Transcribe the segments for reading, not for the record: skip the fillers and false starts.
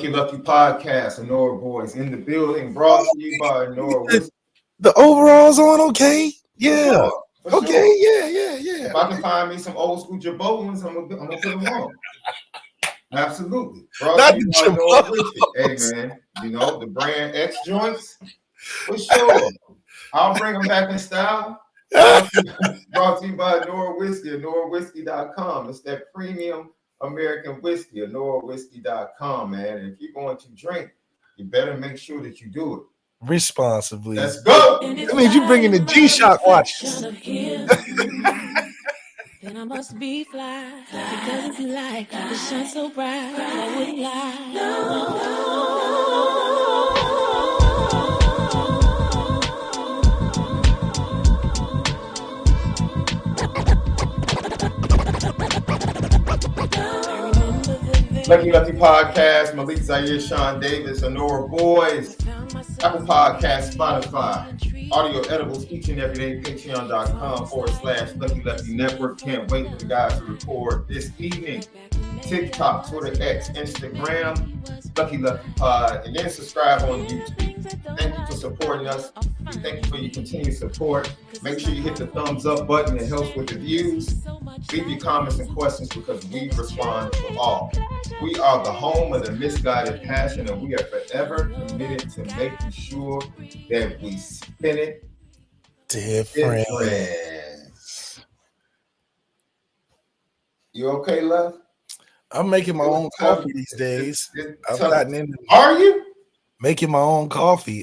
Lucky Podcast, Onora Boys in the building, brought to you by Onora. The overalls on, okay? Yeah. For okay, sure. Yeah. If I can find me some old school Jabotans, I'm gonna put them on. Absolutely. Brought to you by Onora. Hey man, you know the brand X joints for sure. I'll bring them back in style. Brought to you by Onora Whiskey, OnoraWhiskey.com. It's that premium American whiskey, OnoraWhiskey.com, man. And if you're going to drink, you better make sure that you do it responsibly. Let's go. That means you bringing the G-Shock watches. Then I must be fly because if you like the sun so bright, I wouldn't lie. Lucky Podcast, Malik, Zaire, Sean Davis, Onora Boys, Apple Podcast, Spotify, audio edibles each and every day, patreon.com/Lucky Network. Can't wait for the guys to record this evening. TikTok, Twitter, X, Instagram, Lucky Pod, and then subscribe on YouTube. Thank you for supporting us. Thank you for your continued support. Make sure you hit the thumbs up button. It helps with the views. Leave your comments and questions because we respond to all. We are the home of the misguided passion, and we are forever committed to making sure that we spin it different. You okay, love? I'm making my own coffee these days. Are you? Making my own coffee.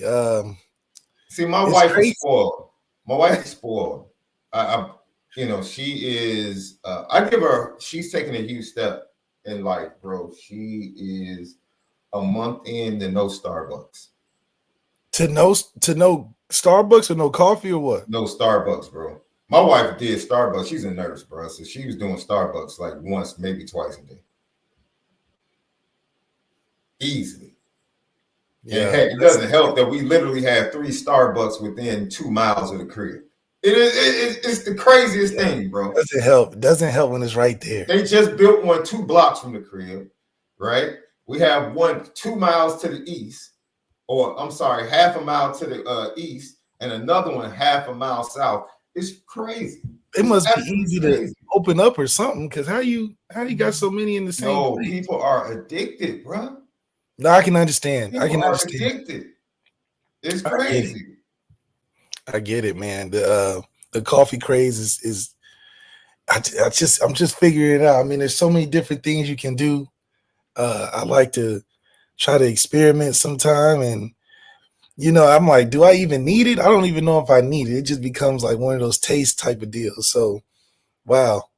See, my wife is spoiled. My wife is spoiled. She is. I give her. She's taking a huge step in life, bro. She is a month in to no Starbucks. To no Starbucks or no coffee or what? No Starbucks, bro. My wife did Starbucks. She's a nurse, bro. So she was doing Starbucks like once, maybe twice a day. Easily. Yeah, it doesn't help that we literally have 3 Starbucks within 2 miles of the crib. It's the craziest thing, bro. It doesn't help when it's right there. They just built one 2 blocks from the crib, right? We have one 2 miles to the east, or I'm sorry, half a mile to the east, and another one half a mile south. It's crazy. It must be easy to open up or something, because how you got so many in the same place? People are addicted, bro. No, I can understand. People are addicted. It's crazy. I get it, man. The coffee craze is I'm just figuring it out. I mean, there's so many different things you can do. I like to try to experiment sometime, and I'm like, do I even need it? I don't even know if I need it. It just becomes like one of those taste type of deals. So, wow,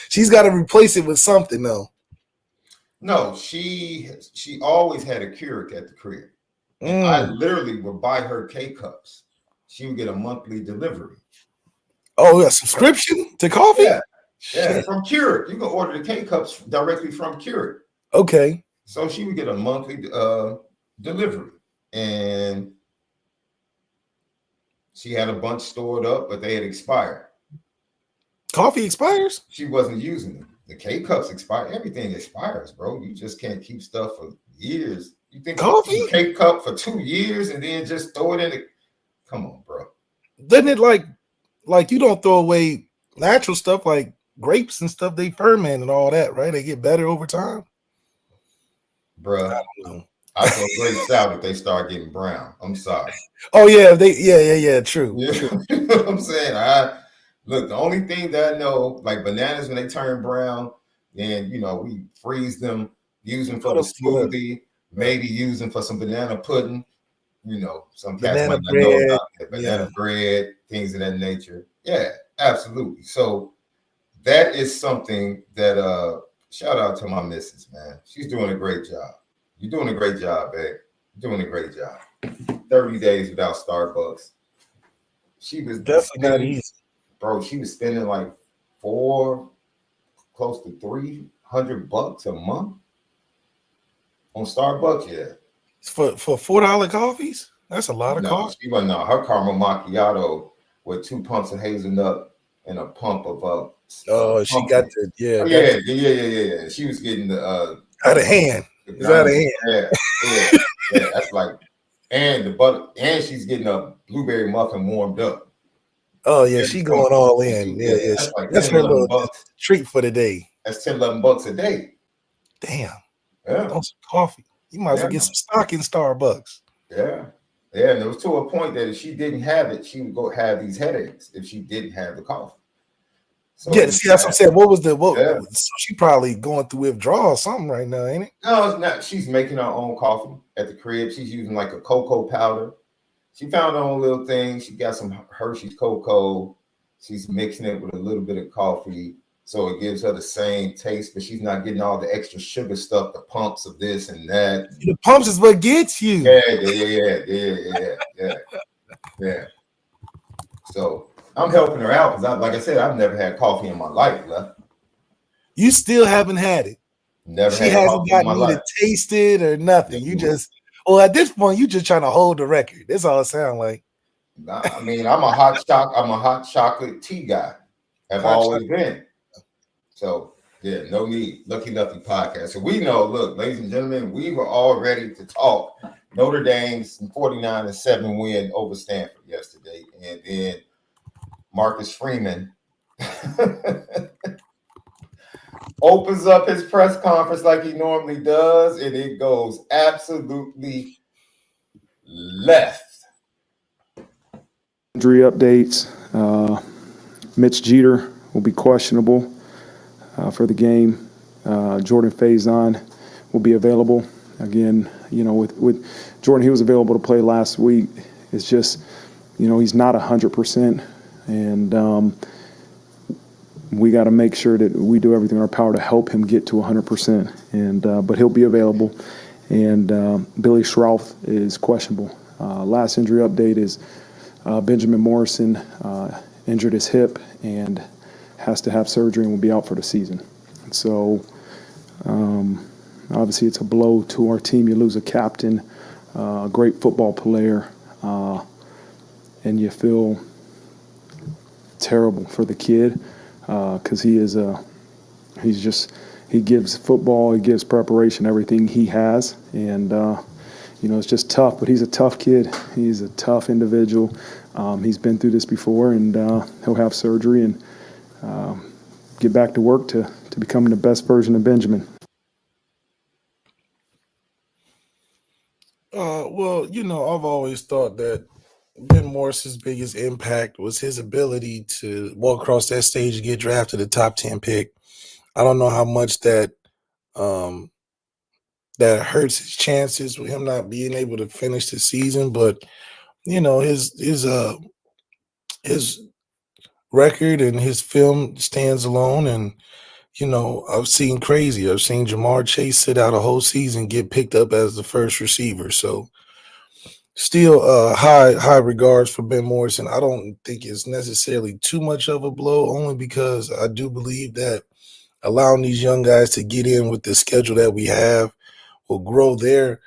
she's got to replace it with something though. No, she always had a Keurig at the crib. I literally would buy her K-Cups. She would get a monthly delivery. Oh, a subscription to coffee? Yeah, from Keurig. You can order the K-Cups directly from Keurig. Okay. So she would get a monthly delivery. And she had a bunch stored up, but they had expired. Coffee expires? She wasn't using them. The K-Cups expire. Everything expires, bro. You just can't keep stuff for years. You think coffee K-Cup for 2 years and then just throw it in the... Come on, bro. Doesn't it like you don't throw away natural stuff like grapes and stuff? They ferment and all that, right? They get better over time. Bro, I don't know. I throw grapes out if they start getting brown. I'm sorry. Oh yeah, true. You know what I'm saying? Look, the only thing that I know, like bananas, when they turn brown, then we freeze them, use them for the smoothie, maybe use them for some banana pudding. Some cats might not know about that. Banana bread, things of that nature. Yeah, absolutely. So that is something that shout out to my missus, man. She's doing a great job. You're doing a great job, babe. You're doing a great job. 30 days without Starbucks. She was definitely not easy. Bro, she was spending like close to $300 a month on Starbucks. Yeah, for $4 coffees. That's a lot of coffee. She wasn't. Her caramel macchiato with 2 pumps of hazelnut and a pump of. She got the yeah. She was getting the out of hand. It's out of hand. Yeah. That's like, and the butter, and she's getting a blueberry muffin warmed up. Oh yeah, she going all in. Yeah. That's like that's 10, her 11 little bucks. treat for the day. That's 10, 11 bucks a day. Damn. Yeah. On some coffee. You might as well get some stock in Starbucks. Yeah. Yeah. And it was to a point that if she didn't have it, she would go have these headaches if she didn't have the coffee. So yeah, see, that's what I'm saying. What was the Yeah. So she probably going through withdrawal or something right now, ain't it? No, it's not. She's making her own coffee at the crib. She's using like a cocoa powder. She found her own little thing. She got some Hershey's cocoa. She's mixing it with a little bit of coffee, so it gives her the same taste, but she's not getting all the extra sugar stuff, the pumps of this and that. The pumps is what gets you. Yeah. So I'm helping her out because, like I said, I've never had coffee in my life. You still haven't had it. Never. She hasn't gotten me to taste it or nothing. You just, well, at this point, you just trying to hold the record. That's all it sounds like. Nah, I mean, I'm a hot chocolate tea guy. Have always been. So yeah, no need. Lucky Lefty podcast. So we know, look, ladies and gentlemen, we were all ready to talk Notre Dame's 49-7 win over Stanford yesterday. And then Marcus Freeman opens up his press conference like he normally does, and it goes absolutely left. Injury updates. Mitch Jeter will be questionable for the game. Jordan Faison will be available. Again, with Jordan, he was available to play last week. It's just, he's not 100%. And we got to make sure that we do everything in our power to help him get to 100%. And but he'll be available. And Billy Schroff is questionable. Last injury update is Benjamin Morrison injured his hip and has to have surgery and will be out for the season. So obviously it's a blow to our team. You lose a captain, a great football player, and you feel terrible for the kid because he gives football, he gives preparation, everything he has, and it's just tough. But he's a tough kid. He's a tough individual. He's been through this before, and he'll have surgery and get back to work to becoming the best version of Benjamin. Well, I've always thought that Ben Morrison's biggest impact was his ability to walk across that stage and get drafted a top 10 pick. I don't know how much that hurts his chances with him not being able to finish the season, but his record and his film stands alone. And I've seen crazy. I've seen Jamar Chase sit out a whole season, get picked up as the first receiver. So still high regards for Ben Morrison. I don't think it's necessarily too much of a blow, only because I do believe that allowing these young guys to get in with the schedule that we have will grow their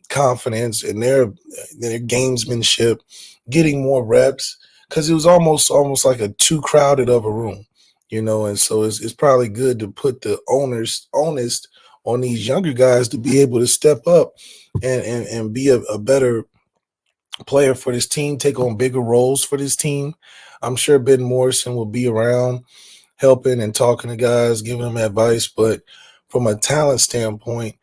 confidence and their gamesmanship, getting more reps, because it was almost like a too crowded of a room, and so it's probably good to put the onus on these younger guys to be able to step up and be a better player for this team, take on bigger roles for this team. I'm sure Ben Morrison will be around helping and talking to guys, giving them advice, but from a talent standpoint,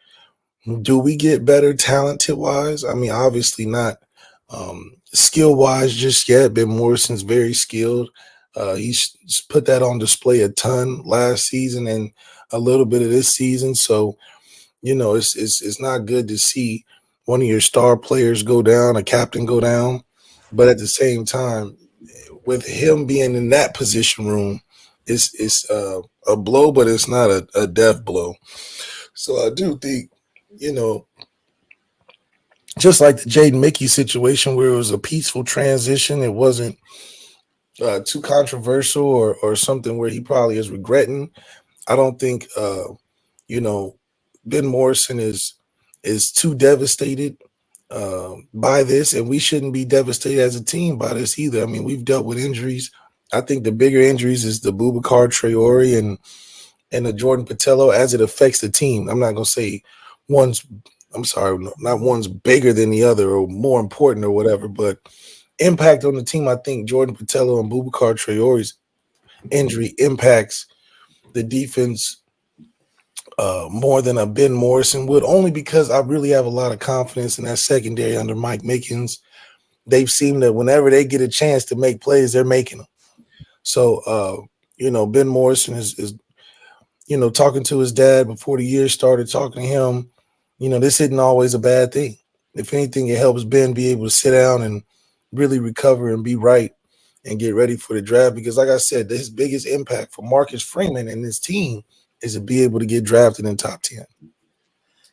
do we get better talented-wise? I mean, obviously not skill-wise just yet. Ben Morrison's very skilled. He's put that on display a ton last season and a little bit of this season. So, it's not good to see one of your star players go down, a captain go down. But at the same time, with him being in that position room, it's a blow, but it's not a death blow. So I do think, just like the Jaden Mickey situation where it was a peaceful transition, it wasn't too controversial or something where he probably is regretting. I don't think, Ben Morrison is too devastated by this, and we shouldn't be devastated as a team by this either. I mean, we've dealt with injuries. I think the bigger injuries is the Boubacar Traore and the Jordan Patello as it affects the team. I'm not going to say not one's bigger than the other or more important or whatever, but impact on the team. I think Jordan Patello and Boubacar Traore's injury impacts the defense more than a Ben Morrison would, only because I really have a lot of confidence in that secondary under Mike Mickens. They've seen that whenever they get a chance to make plays, they're making them. So, Ben Morrison is talking to his dad before the year started, talking to him. This isn't always a bad thing. If anything, it helps Ben be able to sit down and really recover and be right and get ready for the draft. Because like I said, his biggest impact for Marcus Freeman and his team is to be able to get drafted in top 10.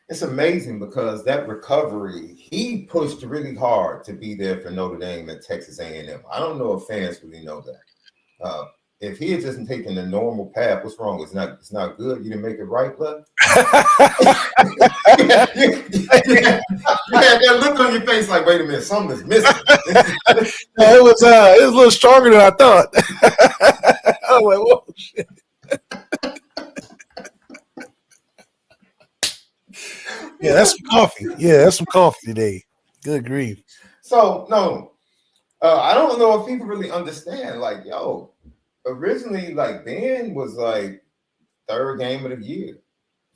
It's amazing because that recovery, he pushed really hard to be there for Notre Dame and Texas A&M. I don't know if fans really know that. If he had just taken the normal path, what's wrong? It's not good. You didn't make it right, bud. You had that look on your face like, wait a minute, something is missing. It was a little stronger than I thought. I was like, whoa, shit. Yeah, that's some coffee. Yeah, that's some coffee today. Good grief. So, no, I don't know if people really understand. Like, originally, like, Ben was like third game of the year.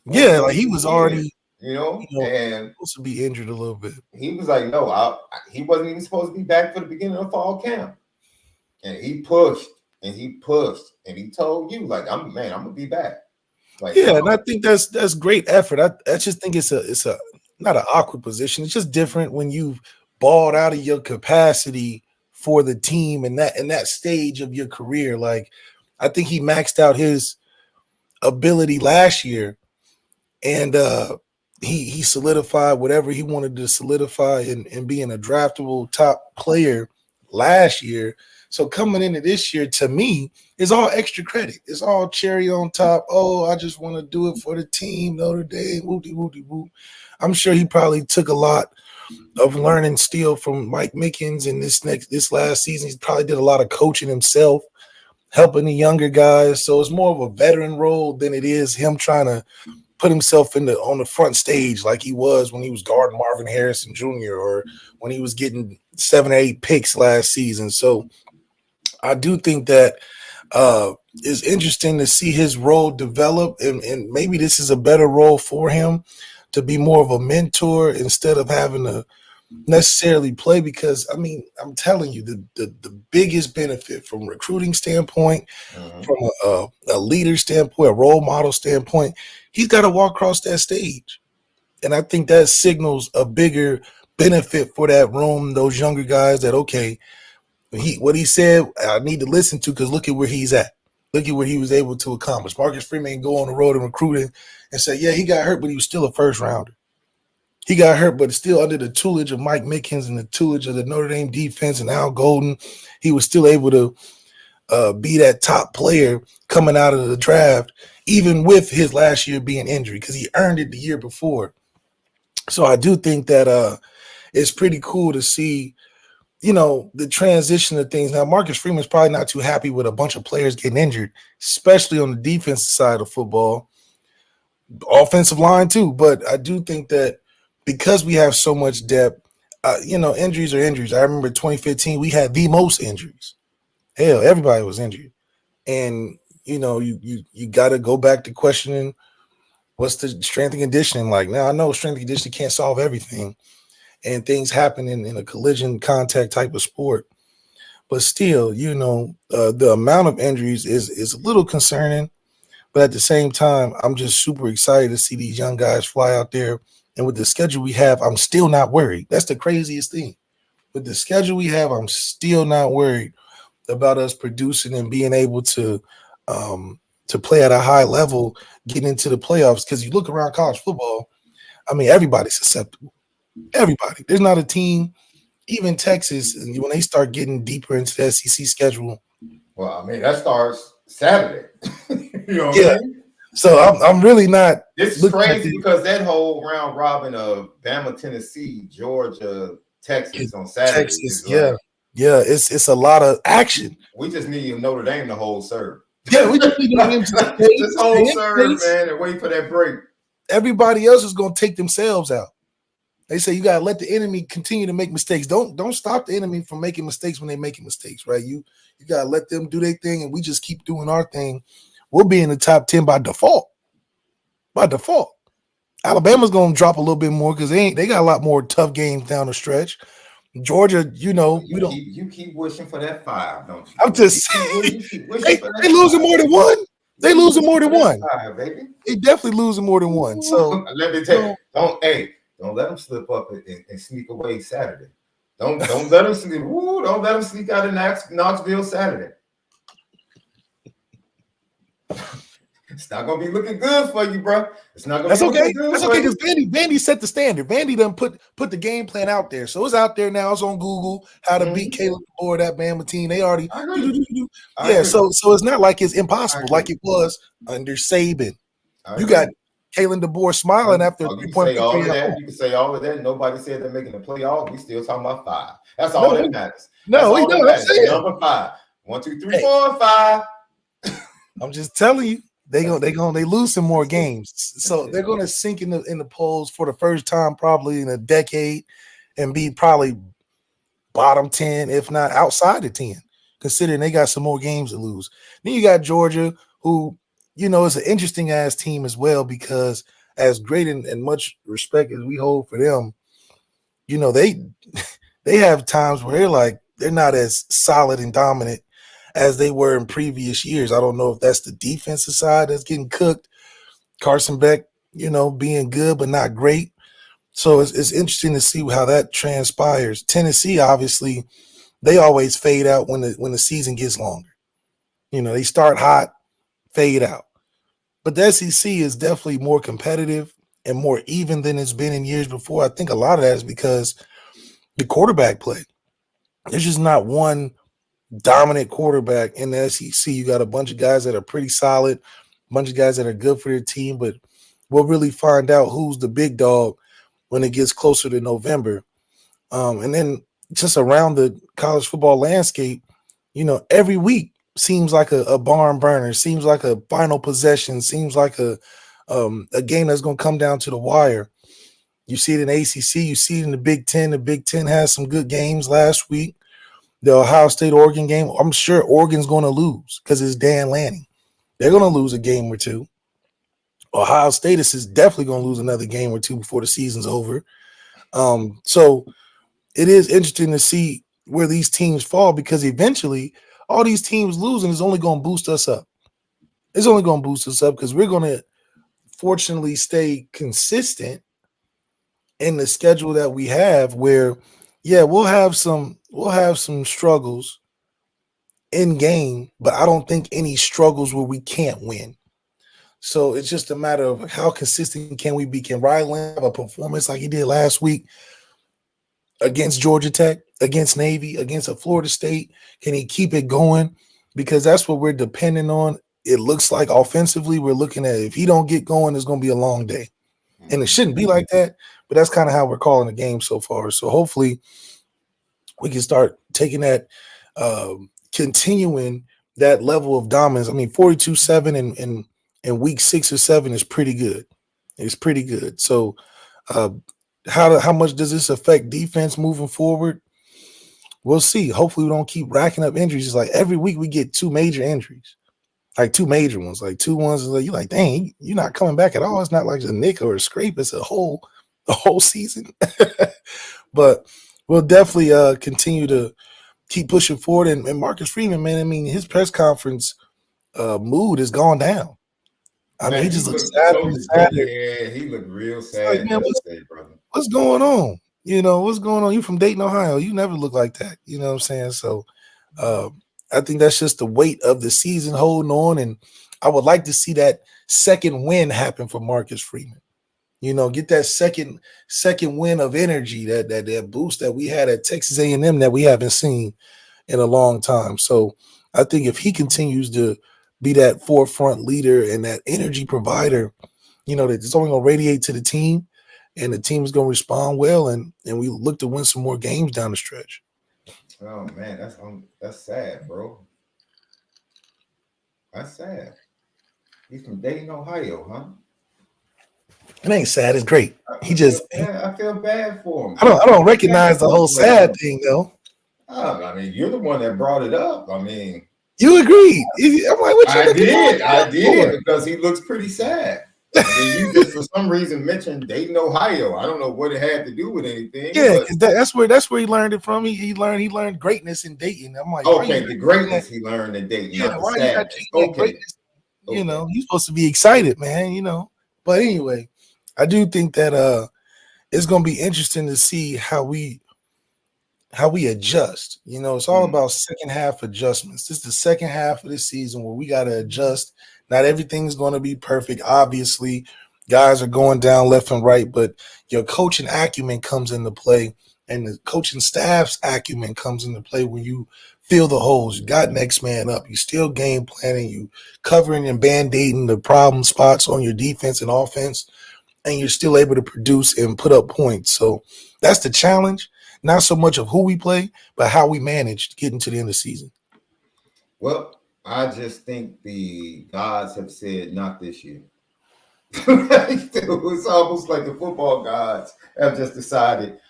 Yeah, like he was already, and supposed to be injured a little bit. He was like, no, he wasn't even supposed to be back for the beginning of fall camp. And he pushed and he pushed and he told you, like, I'm gonna be back. Like, yeah, and I think that's great effort. I just think it's a not an awkward position. It's just different when you've balled out of your capacity for the team and that stage of your career. Like, I think he maxed out his ability last year, and he solidified whatever he wanted to solidify and being a draftable top player last year. So coming into this year, to me, is all extra credit. It's all cherry on top. Oh, I just want to do it for the team, Notre Dame, whoop-de-whoop-de-whoop. I'm sure he probably took a lot of learning still from Mike Mickens in this last season. He probably did a lot of coaching himself, helping the younger guys. So it's more of a veteran role than it is him trying to put himself on the front stage like he was when he was guarding Marvin Harrison Jr. or when he was getting 7 or 8 picks last season. So I do think that it's interesting to see his role develop, and maybe this is a better role for him to be more of a mentor instead of having to necessarily play. Because, I mean, I'm telling you, the biggest benefit from a recruiting standpoint, from a leader standpoint, a role model standpoint, he's got to walk across that stage. And I think that signals a bigger benefit for that room, those younger guys that, okay, what he said, I need to listen to, because look at where he's at. Look at what he was able to accomplish. Marcus Freeman go on the road and recruiting and say, yeah, he got hurt, but he was still a first rounder. He got hurt, but still under the tutelage of Mike Mickens and the tutelage of the Notre Dame defense and Al Golden, he was still able to be that top player coming out of the draft, even with his last year being injured, because he earned it the year before. So I do think that it's pretty cool to see, the transition of things. Now, Marcus Freeman's probably not too happy with a bunch of players getting injured, especially on the defensive side of football, offensive line too. But I do think that because we have so much depth, injuries are injuries. I remember 2015, we had the most injuries. Hell, everybody was injured. And, you got to go back to questioning, what's the strength and conditioning like? Now, I know strength and conditioning can't solve everything, and things happen in a collision contact type of sport. But still, the amount of injuries is a little concerning. But at the same time, I'm just super excited to see these young guys fly out there. And with the schedule we have, I'm still not worried. That's the craziest thing. With the schedule we have, I'm still not worried about us producing and being able to play at a high level, getting into the playoffs. Because you look around college football, I mean, everybody's susceptible. Everybody. There's not a team, even Texas, when they start getting deeper into the SEC schedule. Well, I mean, that starts Saturday. Yeah. I mean? So I'm really not. This is crazy because that whole round robin of Bama, Tennessee, Georgia, Texas on Saturday. Texas, yeah. It's a lot of action. We just need Notre Dame to hold serve. Yeah, we just need Notre Dame to just hold serve, man, and wait for that break. everybody else is going to take themselves out. They say you got to let the enemy continue to make mistakes. Don't stop the enemy from making mistakes when they're making mistakes, right? You got to let them do their thing, and we just keep doing our thing. We'll be in the top 10 by default. By default. Alabama's going to drop a little bit more because they got a lot more tough games down the stretch. Georgia, we don't. You keep wishing for that 5, don't you? I'm just saying. You keep wishing for that they losing 5. more than one. They losing more than one. 5, baby. They definitely losing more than one. So let me tell you, don't let them slip up and sneak away Saturday. Don't let them sleep. Don't let them sneak out of Knoxville Saturday. It's not gonna be looking good for you, bro. It's not gonna. That's be okay. Good That's okay because Vandy set the standard. Vandy done put the game plan out there, so it's out there now. It's on Google how to beat Caleb DeBoer, that Bama team. They already So it's not like it's impossible like it was under Saban. You got Caleb DeBoer smiling after a 3-point victory. All of that. You can say all of that. Nobody said they're making the playoff. We still talking about 5. That's all that matters. Number 5. 1, 2, 3, 4, 5. I'm just telling you. They lose some more games, so they're gonna sink in the polls for the first time probably in a decade, and be probably bottom 10, if not outside the 10, considering they got some more games to lose. Then you got Georgia, who is an interesting ass team as well because as great and much respect as we hold for them, they have times where they're not as solid and dominant as they were in previous years. I don't know if that's the defensive side that's getting cooked. Carson Beck, being good but not great. So it's interesting to see how that transpires. Tennessee, obviously, they always fade out when the season gets longer. They start hot, fade out. But the SEC is definitely more competitive and more even than it's been in years before. I think a lot of that is because the quarterback play. There's just not one dominant quarterback in the SEC. You got a bunch of guys that are pretty solid, a bunch of guys that are good for their team, but we'll really find out who's the big dog when it gets closer to November. And then just around the college football landscape, every week seems like a barn burner, seems like a final possession, seems like a game that's going to come down to the wire. You see it in ACC, you see it in the Big Ten. The Big Ten has some good games last week. The Ohio State-Oregon game, I'm sure Oregon's going to lose because it's Dan Lanning. They're going to lose a game or two. Ohio State is definitely going to lose another game or two before the season's over. So it is interesting to see where these teams fall because eventually all these teams losing is only going to boost us up. It's only going to boost us up because we're going to fortunately stay consistent in the schedule that we have where, we'll have some struggles in game, but I don't think any struggles where we can't win. So it's just a matter of how consistent can we be? Can Ryland have a performance like he did last week against Georgia Tech, against Navy, against a Florida State? Can he keep it going? Because that's what we're depending on. It looks like offensively we're looking at if he don't get going, it's going to be a long day. And it shouldn't be like that, but that's kind of how we're calling the game so far. So hopefully we can start taking that, continuing that level of dominance. I mean, 42-7 in week 6 or 7 is pretty good. It's pretty good. So how much does this affect defense moving forward? We'll see. Hopefully we don't keep racking up injuries. It's like every week we get 2 major injuries, like 2 major ones, like 2 ones. You're like, dang, you're not coming back at all. It's not like a nick or a scrape. It's a whole season. But we'll definitely continue to keep pushing forward. And Marcus Freeman, man, I mean, his press conference mood has gone down. I mean, he just looks sad. Yeah, he looked real sad. Like, man, what's going on? What's going on? You from Dayton, Ohio. You never look like that. You know what I'm saying? So I think that's just the weight of the season holding on. And I would like to see that second win happen for Marcus Freeman. Get that second win of energy, that boost that we had at Texas A&M that we haven't seen in a long time. So I think if he continues to be that forefront leader and that energy provider, that it's only going to radiate to the team and the team is going to respond well. And we look to win some more games down the stretch. Oh man, that's sad, bro. That's sad. He's from Dayton, Ohio, huh? It ain't sad. It's great. I feel bad for him. I don't recognize the whole sad thing though. I mean, you're the one that brought it up. I mean, you agreed. I'm like, what you I did because he looks pretty sad. And then you just for some reason mentioned Dayton, Ohio. I don't know what it had to do with anything. Yeah, that's where he learned it from. He learned greatness in Dayton. I'm like, okay, the greatness he learned in Dayton. Yeah, not why the sadness. Okay. You know, you're supposed to be excited, man. You know, but anyway, I do think that it's gonna be interesting to see how we adjust. You know, it's all about second half adjustments. This is the second half of the season where we got to adjust. Not everything's going to be perfect. Obviously, guys are going down left and right, but your coaching acumen comes into play, and the coaching staff's acumen comes into play when you fill the holes. You got next man up. You still game planning. You covering and band-aiding the problem spots on your defense and offense, and you're still able to produce and put up points. So that's the challenge. Not so much of who we play, but how we manage getting to the end of the season. Well, I just think the gods have said not this year. It's almost like the football gods have just decided,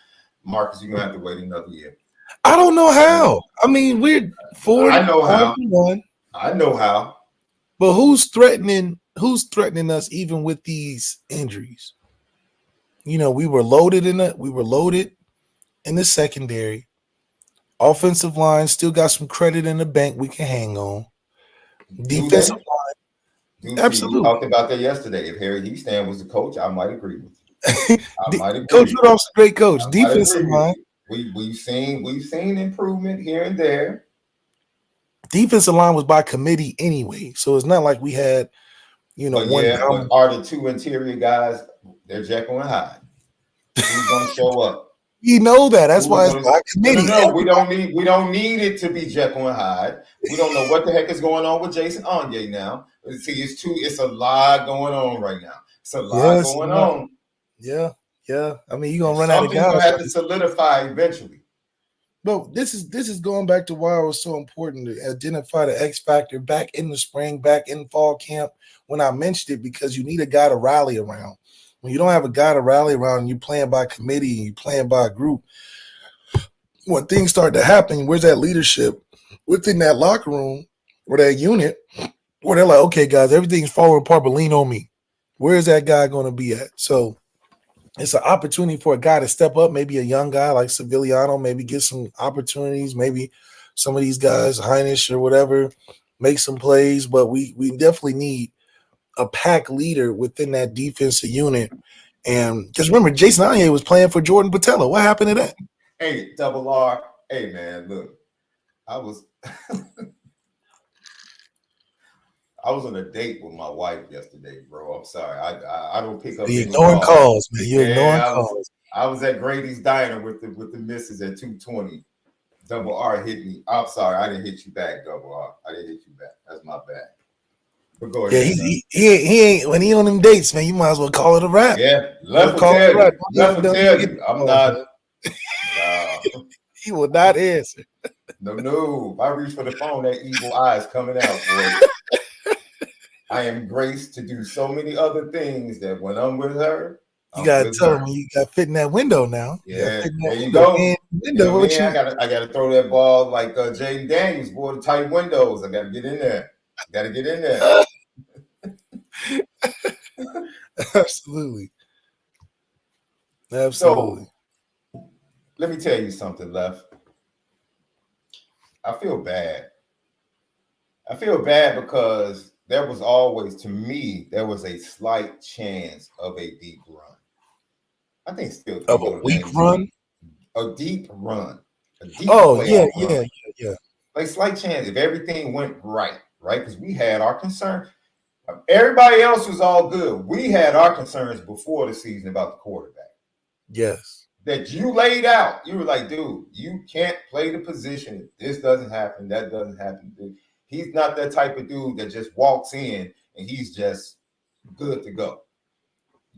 Marcus, you're going to have to wait another year. I don't know how. I mean, we're 4-1. I know how. But who's threatening us even with these injuries? You know, we were loaded in the secondary. Offensive line still got some credit in the bank we can hang on. Defensive line. Absolutely. We talked about that yesterday. If Harry Houston was the coach, I might agree with you. Coach Rudolph's a great coach. Defensive line. We've seen improvement here and there. Defensive line was by committee anyway, so it's not like we had, but are the two interior guys? They're Jekyll and Hyde. Who's going to show up? You know that. That's why it's by committee. No, we don't need it to be Jekyll and Hyde. We don't know what the heck is going on with Jason Onyé now. See, it's a lot going on right now. It's a lot going on. Yeah. I mean, you're gonna run out of guys. Something's gonna have to solidify eventually. But this is going back to why it was so important to identify the X factor back in the spring, back in fall camp when I mentioned it, because you need a guy to rally around. When you don't have a guy to rally around and you're playing by committee and you're playing by a group, when things start to happen, where's that leadership within that locker room or that unit where they're like, okay, guys, everything's falling apart, but lean on me. Where is that guy going to be at? So it's an opportunity for a guy to step up, maybe a young guy like Sevillano, maybe get some opportunities, maybe some of these guys, Heinisch or whatever, make some plays. But we definitely need a pack leader within that defensive unit. And just remember, Jason Onyé was playing for Jordan Patella. What happened to that? Hey, Double R. Hey, man, look, I was on a date with my wife yesterday, bro. I'm sorry. I don't pick up. You're ignoring calls, man. You're ignoring calls. I was at Grady's Diner with the missus at 2:20. Double R hit me. I'm sorry. I didn't hit you back, Double R. I didn't hit you back. That's my bad. But go ahead. Yeah, he ain't when he on them dates, man. You might as well call it a wrap. Yeah, Lefty tell you. I'm not. He will not answer. No. If I reach for the phone, that evil eye is coming out, boy. I am graced to do so many other things that when I'm with her, you gotta tell him you got fit in that window now. Yeah, there you go. Window, I gotta throw that ball like Jaden Daniels, boy, the tight windows. I gotta get in there. Absolutely. So, let me tell you something, Left. I feel bad. Because there was always, to me, there was a slight chance of a deep run. I think still of a weak run? A deep run. Yeah. Like slight chance if everything went right? Because we had our concern. Everybody else was all good. We had our concerns before the season about the quarterback. Yes. That you laid out. You were like, dude, you can't play the position. If this doesn't happen, that doesn't happen. Dude. He's not that type of dude that just walks in and he's just good to go.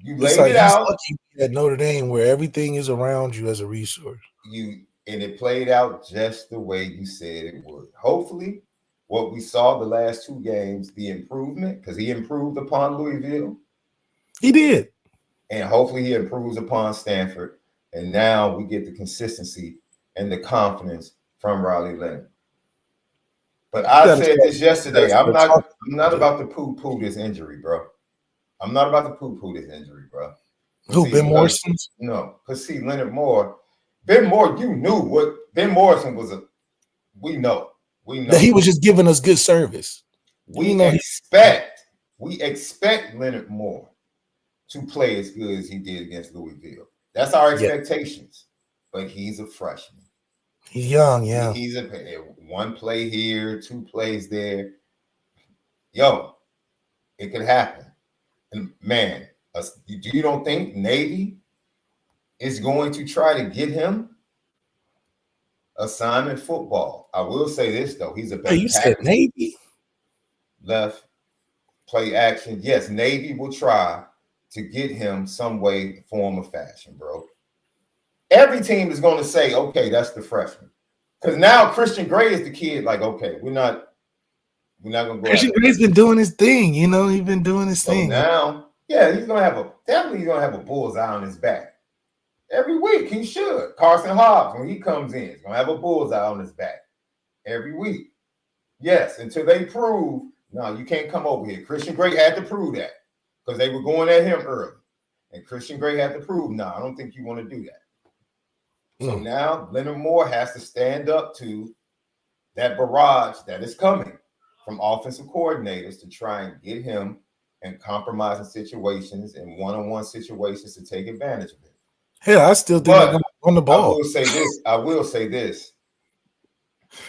You laid it out. At Notre Dame, where everything is around you as a resource. And it played out just the way you said it would. Hopefully, what we saw the last two games, the improvement, because he improved upon Louisville. He did. and hopefully he improves upon Stanford. And now we get the consistency and the confidence from Riley Leonard. But I said this yesterday. I'm not about to poo-poo this injury, bro. I'm not about to poo-poo this injury, bro. Who, Ben Morrison? No, because see, Leonard Moore, Ben Moore, you knew what Ben Morrison was we know that he was just giving us good service. We expect Leonard Moore to play as good as he did against Louisville. That's our expectations. But he's a freshman. He's young, yeah. He's a one play here, 2 plays there. Yo, it could happen. And man, you don't think Navy is going to try to get him assignment football? I will say this though, he's a better you said Navy left play action. Yes, Navy will try to get him some way, form, or fashion, bro. Every team is going to say, okay, that's the freshman. Because now Christian Gray is the kid. Like, okay, we're not going to go. Christian Gray's been doing his thing. You know, he's been doing his thing. Now, yeah, he's going to have a bullseye on his back. Every week, he should. Carson Hobbs, when he comes in, he's going to have a bullseye on his back. Every week. Yes, until they prove, no, you can't come over here. Christian Gray had to prove that because they were going at him early. And Christian Gray had to prove, no, I don't think you want to do that. So now Leonard Moore has to stand up to that barrage that is coming from offensive coordinators to try and get him in compromising situations and one-on-one situations to take advantage of it. Hell, I still think they're going to run the ball. I will say this.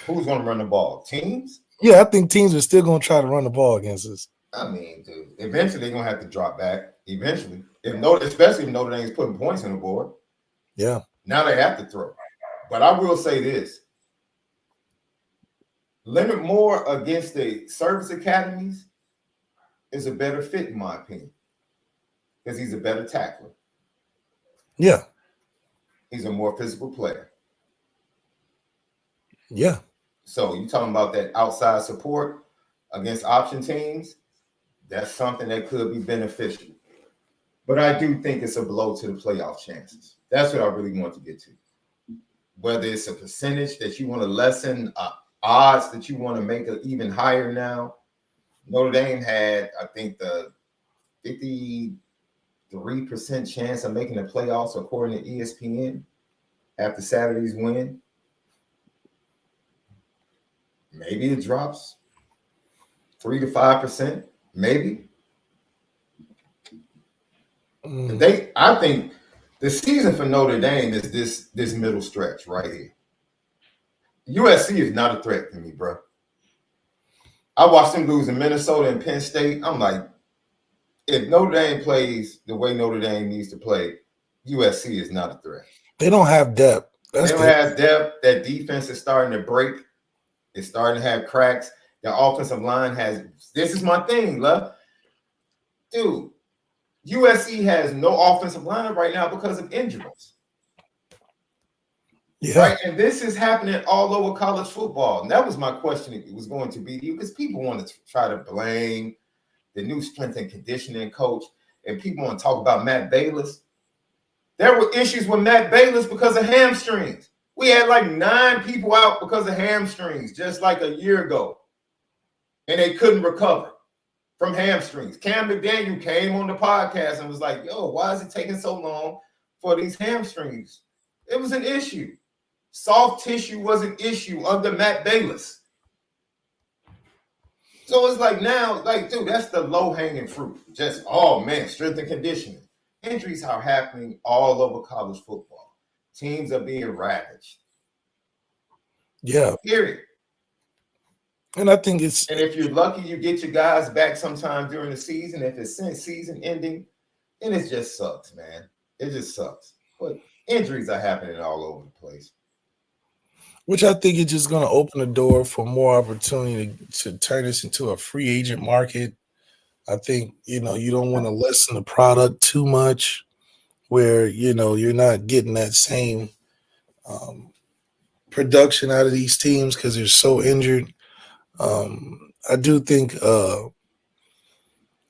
Who's going to run the ball? Teams? Yeah, I think teams are still going to try to run the ball against us. I mean, dude, eventually they're going to have to drop back. Eventually. Especially if Notre Dame's putting points on the board. Yeah. Now they have to throw. But I will say this. Leonard Moore against the service academies is a better fit, in my opinion, because he's a better tackler. Yeah. He's a more physical player. Yeah. So you talking about that outside support against option teams, that's something that could be beneficial. But I do think it's a blow to the playoff chances. That's what I really want to get to. Whether it's a percentage that you want to lessen, odds that you want to make it even higher now. Notre Dame had, I think, the 53% chance of making the playoffs according to ESPN after Saturday's win. Maybe it drops 3 to 5%, maybe. I think the season for Notre Dame is this middle stretch right here. USC is not a threat to me, bro. I watched them lose in Minnesota and Penn State. I'm like, if Notre Dame plays the way Notre Dame needs to play, USC is not a threat. They don't have depth. They don't have depth. That defense is starting to break. It's starting to have cracks. The offensive line has – this is my thing, love. Dude, USC has no offensive line right now because of injuries. Yeah. Right? And this is happening all over college football. And that was my question. It was going to be to you because people want to try to blame the new strength and conditioning coach, and people want to talk about Matt Bayless. There were issues with Matt Bayless because of hamstrings. We had like 9 people out because of hamstrings just like a year ago, and they couldn't recover from hamstrings. Cam McDaniel came on the podcast and was like, yo, why is it taking so long for these hamstrings? It was an issue. Soft tissue was an issue under Matt Bayless. So it's like now, like, dude, that's the low-hanging fruit. Just, oh, man, strength and conditioning. Injuries are happening all over college football. Teams are being ravaged. Yeah. Period. And I think it's... And if you're lucky, you get your guys back sometime during the season. If it's season ending, then it just sucks, man. It just sucks. But injuries are happening all over the place. Which I think is just going to open the door for more opportunity to turn this into a free agent market. I think, you don't want to lessen the product too much where, you're not getting that same production out of these teams because they're so injured. I do think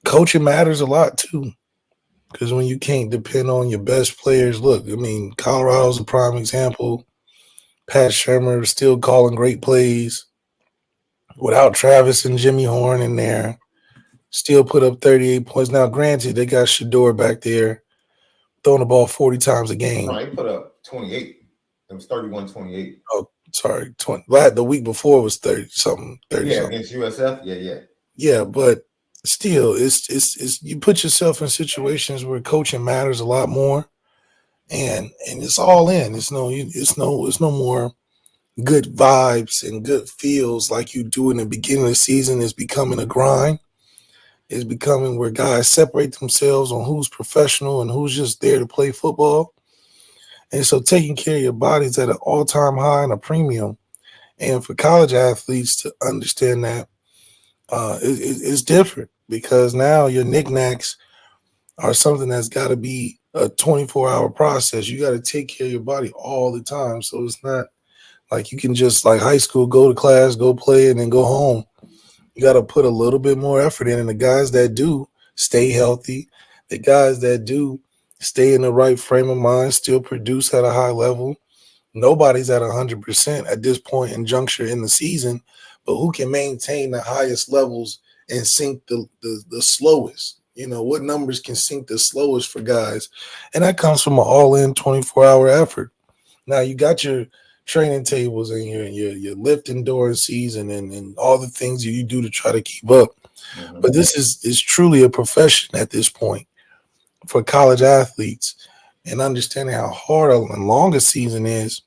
coaching matters a lot too. Because when you can't depend on your best players, look, I mean, Colorado's a prime example. Pat Shermer is still calling great plays without Travis and Jimmy Horn in there. Still put up 38 points. Now, granted, they got Shador back there throwing the ball 40 times a game. No, he put up 28. It was 31-28. Oh, sorry. The week before was 30-something. 30 Yeah, something. against USF. Yeah. Yeah, but still, it's you put yourself in situations where coaching matters a lot more, and it's all in. It's no more good vibes and good feels like you do in the beginning of the season. It's becoming a grind. It's becoming where guys separate themselves on who's professional and who's just there to play football. And so taking care of your body's at an all-time high and a premium. And for college athletes to understand that it's different, because now your knickknacks are something that's got to be a 24-hour process. You got to take care of your body all the time. So it's not like you can just, like high school, go to class, go play, and then go home. You got to put a little bit more effort in. And the guys that do stay healthy, the guys that do stay in the right frame of mind, still produce at a high level. Nobody's at 100% at this point in juncture in the season, but who can maintain the highest levels and sink the slowest? You know, what numbers can sink the slowest for guys? And that comes from an all-in 24-hour effort. Now, you got your training tables and your lifting during season and all the things that you do to try to keep up. Mm-hmm. But this is truly a profession at this point for college athletes, and understanding how hard and long a season is.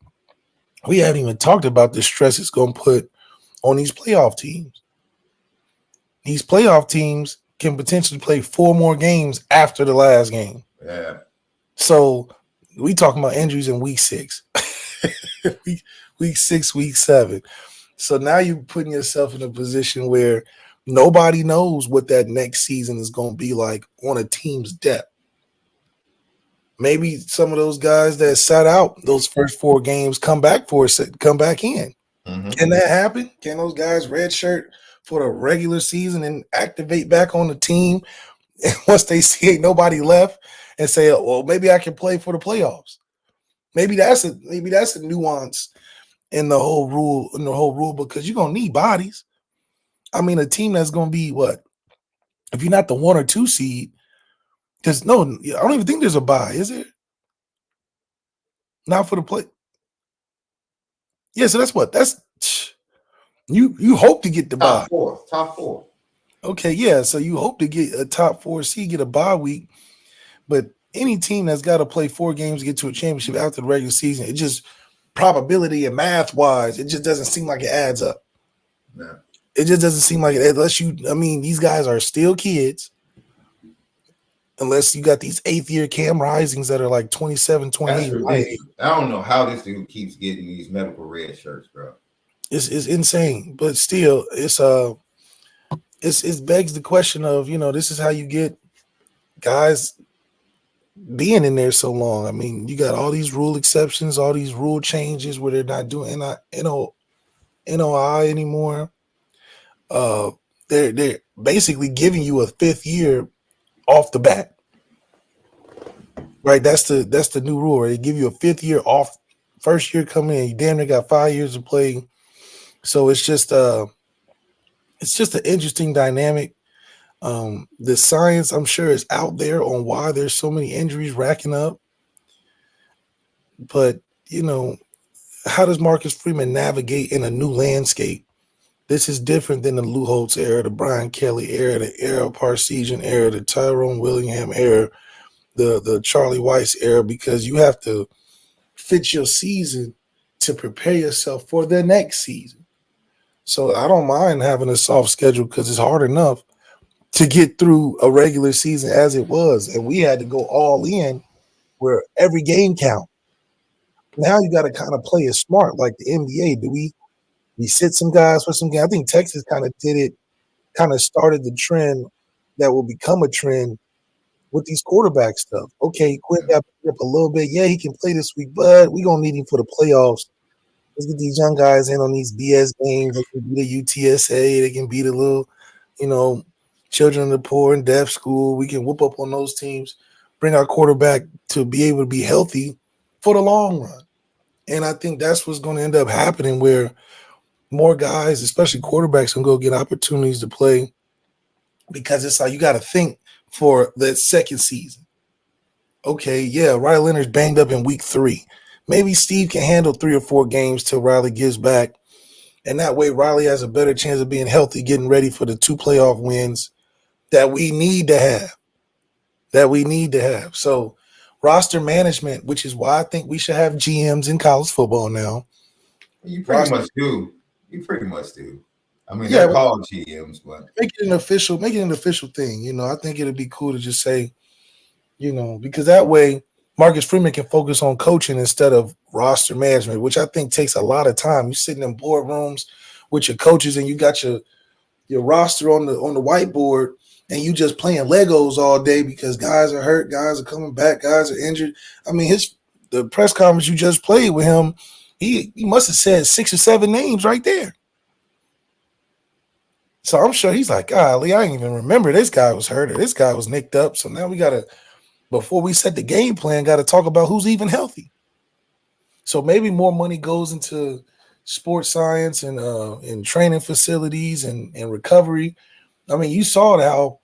We haven't even talked about the stress it's going to put on these playoff teams. These playoff teams can potentially play 4 more games after the last game. Yeah. So we talking about injuries in week 6. week 6, week 7. So now you're putting yourself in a position where nobody knows what that next season is going to be like on a team's depth. Maybe some of those guys that sat out those first 4 games come back in. Mm-hmm. Can that happen? Can those guys redshirt for the regular season and activate back on the team? And once they see ain't nobody left, and say, well, maybe I can play for the playoffs. Maybe that's a nuance in the whole rule, because you're gonna need bodies. I mean, a team that's gonna be what? If you're not the 1 or 2 seed, because no, I don't even think there's a bye, is there? Not for the play. Yeah, so that's you hope to get the bye. Top four. Okay, yeah. So you hope to get a top 4 seed, get a bye week. But any team that's got to play 4 games to get to a championship after the regular season, it just probability and math wise, it just doesn't seem like it adds up. No. It just doesn't seem like it, unless these guys are still kids. Unless you got these 8th year Cam Risings that are like 27, 28. I don't know how this dude keeps getting these medical red shirts, bro. It's insane, but still, it begs the question of, this is how you get guys being in there so long. I mean, you got all these rule exceptions, all these rule changes where they're not doing NOI anymore. They're basically giving you a 5th year off the bat. Right, that's the new rule. Right? They give you a 5th year off. First year coming in, you damn near got 5 years to play. So it's just an interesting dynamic. The science, I'm sure, is out there on why there's so many injuries racking up. But how does Marcus Freeman navigate in a new landscape? This is different than the Lou Holtz era, the Brian Kelly era, the era of Parseghian era, the Tyrone Willingham era, the Charlie Weiss era, because you have to fit your season to prepare yourself for the next season. So I don't mind having a soft schedule, because it's hard enough to get through a regular season as it was. And we had to go all in where every game count. Now you got to kind of play it smart, like the NBA. Do we sit some guys for some games? I think Texas kind of did it, kind of started the trend that will become a trend with these quarterback stuff. Okay, Quinn got up a little bit. Yeah, he can play this week, but we're going to need him for the playoffs. Let's get these young guys in on these BS games. They can beat a UTSA. They can beat a little, children of the poor and deaf school. We can whoop up on those teams. bring our quarterback to be able to be healthy for the long run. And I think that's what's going to end up happening, where more guys, especially quarterbacks, can go get opportunities to play, because it's like you got to think for the second season. Okay, yeah, Riley Leonard's banged up in week 3. Maybe Steve can handle 3 or 4 games till Riley gets back. And that way Riley has a better chance of being healthy, getting ready for the 2 playoff wins that we need to have. So roster management, which is why I think we should have GMs in college football now. You pretty much do. I mean, Yeah, they're called GMs, but make it an official thing. You know, I think it'd be cool to just say, you know, because that way Marcus Freeman can focus on coaching instead of roster management, which I think takes a lot of time. You're sitting in boardrooms with your coaches and you got your roster on the whiteboard, and you just playing Legos all day because guys are hurt, guys are coming back, guys are injured. I mean, the press conference you just played with him, he must have said 6 or 7 names right there. So I'm sure he's like, golly, I didn't even remember this guy was hurt or this guy was nicked up. So now we got to, before we set the game plan, got to talk about who's even healthy. So maybe more money goes into sports science and training facilities and recovery. I mean, you saw how,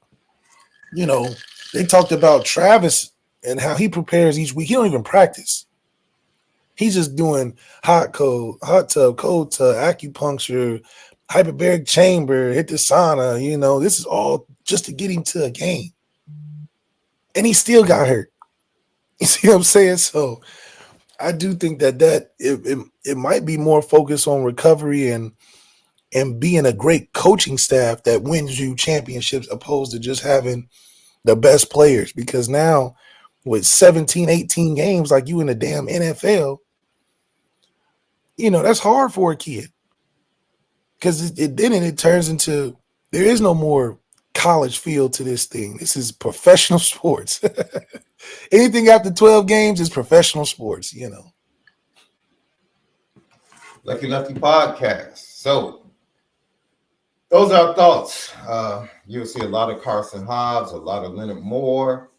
you know, they talked about Travis and how he prepares each week. He don't even practice. He's just doing hot tub, cold tub, acupuncture, hyperbaric chamber, hit the sauna. You know, this is all just to get him to a game. And he still got hurt. You see what I'm saying? So I do think that it might be more focused on recovery and being a great coaching staff that wins you championships, opposed to just having the best players. Because now with 17, 18 games like you in the damn NFL, you know, that's hard for a kid. Because it turns into, there is no more college feel to this thing. This is professional sports. Anything after 12 games is professional sports, you know. Lucky Lefty podcast. So those are our thoughts. You'll see a lot of Carson Hobbs, a lot of Leonard Moore.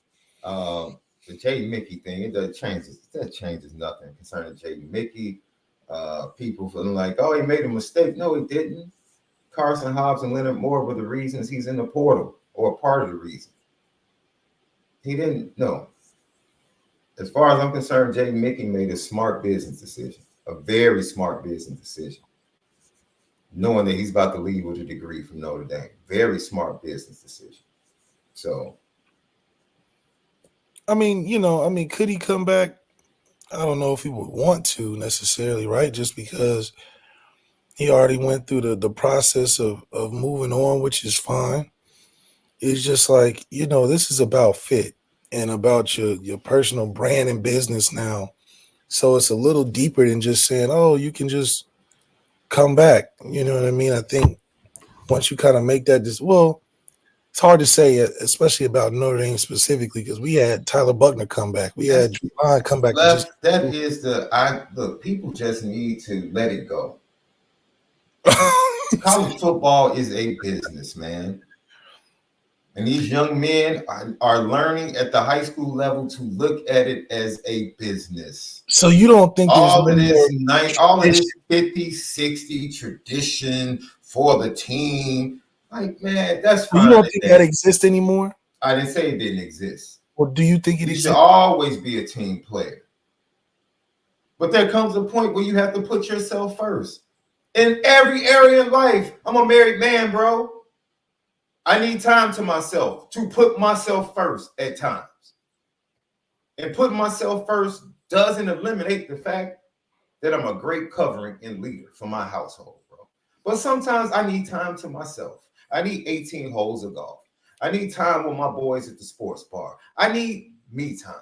The J. Mickey thing, it changes nothing concerning J. Mickey. People feeling like, oh, he made a mistake. No, he didn't. Carson Hobbs and Leonard Moore were the reasons he's in the portal, or part of the reason. He didn't know. As far as I'm concerned, J. Mickey made a smart business decision, a very smart business decision, knowing that he's about to leave with a degree from Notre Dame. Very smart business decision. So, I mean, you know, could he come back? I don't know if he would want to necessarily, right? Just because he already went through the process of moving on, which is fine. It's just like, you know, this is about fit and about your personal brand and business now. So it's a little deeper than just saying, oh, you can just come back. You know what I mean? I think once you kind of make that, it's hard to say, especially about Notre Dame specifically, because we had Tyler Buckner come back. We had Javon come back. Look, people just need to let it go. College football is a business, man. And these young men are learning at the high school level to look at it as a business. So you don't think all of this 50, 60 tradition for the team? Like, man, that's fine. You don't think that exists anymore? I didn't say it didn't exist. Or do you think it exists? You should always be a team player. But there comes a point where you have to put yourself first. In every area of life, I'm a married man, bro. I need time to myself, to put myself first at times. And putting myself first doesn't eliminate the fact that I'm a great covering and leader for my household, bro. But sometimes I need time to myself. I need 18 holes of golf. I need time with my boys at the sports bar. I need me time.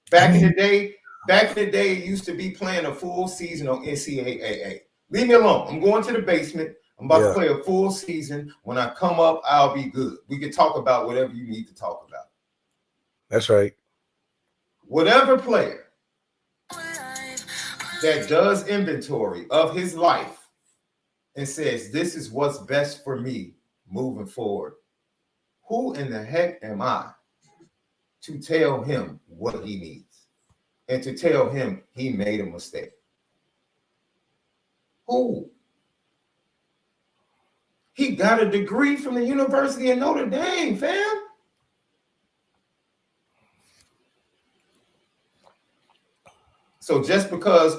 Back in the day, it used to be playing a full season on NCAA. Leave me alone. I'm going to the basement. I'm about to play a full season. When I come up, I'll be good. We can talk about whatever you need to talk about. That's right. Whatever player that does inventory of his life and says, this is what's best for me moving forward, who in the heck am I to tell him what he needs and to tell him he made a mistake? Who? He got a degree from the University of Notre Dame, fam. So just because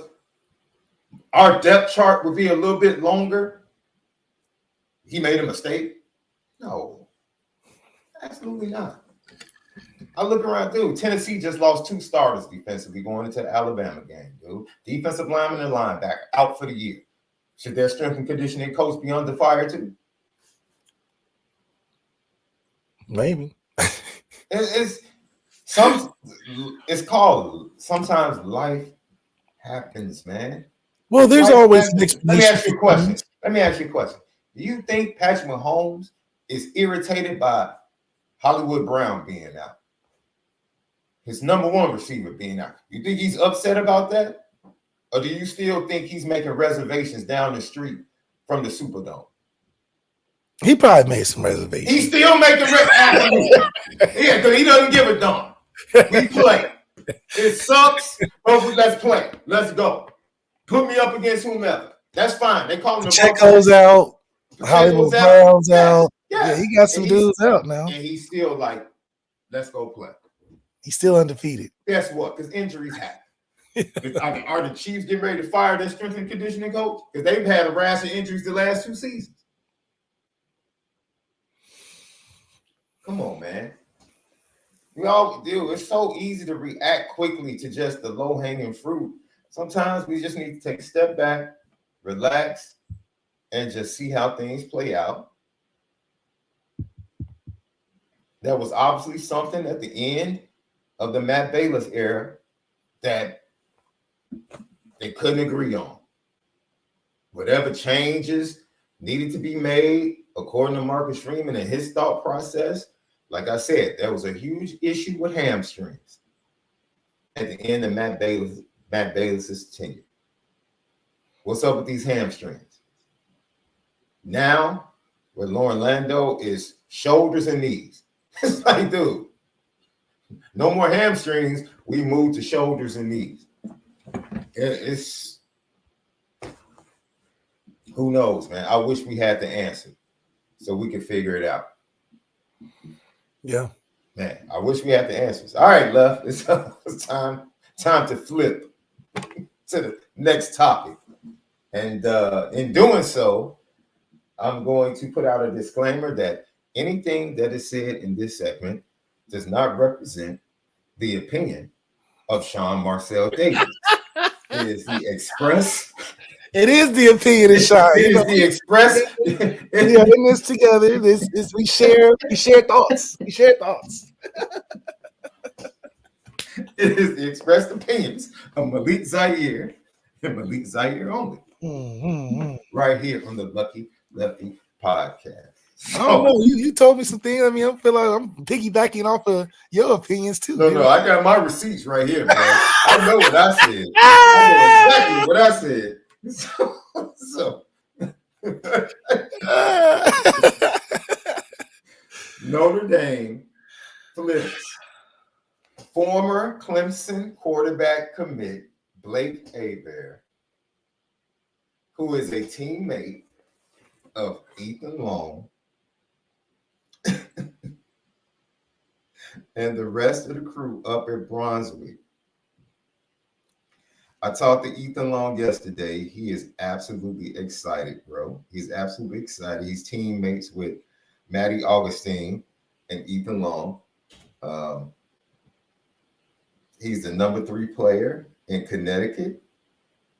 our depth chart would be a little bit longer, he made a mistake? No, absolutely not. I look around, dude. Tennessee just lost 2 starters defensively going into the Alabama game, dude. Defensive lineman and linebacker out for the year. Should their strength and conditioning coach be under fire too? Maybe. It's called sometimes life happens, man. Well, there's Life always happens. an explanation. Let me ask you a question. Do you think Patrick Mahomes is irritated by Hollywood Brown being out? His number 1 receiver being out. You think he's upset about that? Or do you still think he's making reservations down the street from the Superdome? He probably made some reservations. He's still making reservations. Yeah, because he doesn't give a darn. We play. It sucks, but let's play. Let's go. Put me up against whomever. That's fine. They call him the Pacheco's out. Hollywood Brown's out. Yeah, he got some dudes out now. And he's still like, let's go play. He's still undefeated. Guess what? Because injuries happen. Are the Chiefs getting ready to fire their strength and conditioning coach? Because they've had a rash of injuries the last 2 seasons. Come on, man. We all do. It's so easy to react quickly to just the low-hanging fruit. Sometimes we just need to take a step back, relax, and just see how things play out. There was obviously something at the end of the Matt Bayless era that they couldn't agree on. Whatever changes needed to be made, according to Marcus Freeman and his thought process, like I said, there was a huge issue with hamstrings at the end of Matt Bayless's tenure. What's up with these hamstrings? Now, with Lauren Lando is shoulders and knees. It's like, dude, no more hamstrings. We move to shoulders and knees. It's who knows, man. I wish we had the answer so we could figure it out. Yeah, man. I wish we had the answers. All right, Left. It's time to flip to the next topic, and in doing so, I'm going to put out a disclaimer that anything that is said in this segment does not represent the opinion of Sean Marcel Davis. It is the express. It is the opinion of Sean. It is the express. We are in this together. We share thoughts. We share thoughts. It is the expressed opinions of Malik Zaire and Malik Zaire only. Right here on the Lucky Lefty podcast. I don't know. You told me some things. I mean, I feel like I'm piggybacking off of your opinions too. No, I got my receipts right here, man. I know what I said. I know exactly what I said. So Notre Dame flips former Clemson quarterback commit Blake Hebert, who is a teammate of Ethan Long and the rest of the crew up at Brunswick. I talked to Ethan Long yesterday. He is absolutely excited, bro. He's absolutely excited. He's teammates with Maddie Augustine and Ethan Long. He's the number 3 player in Connecticut.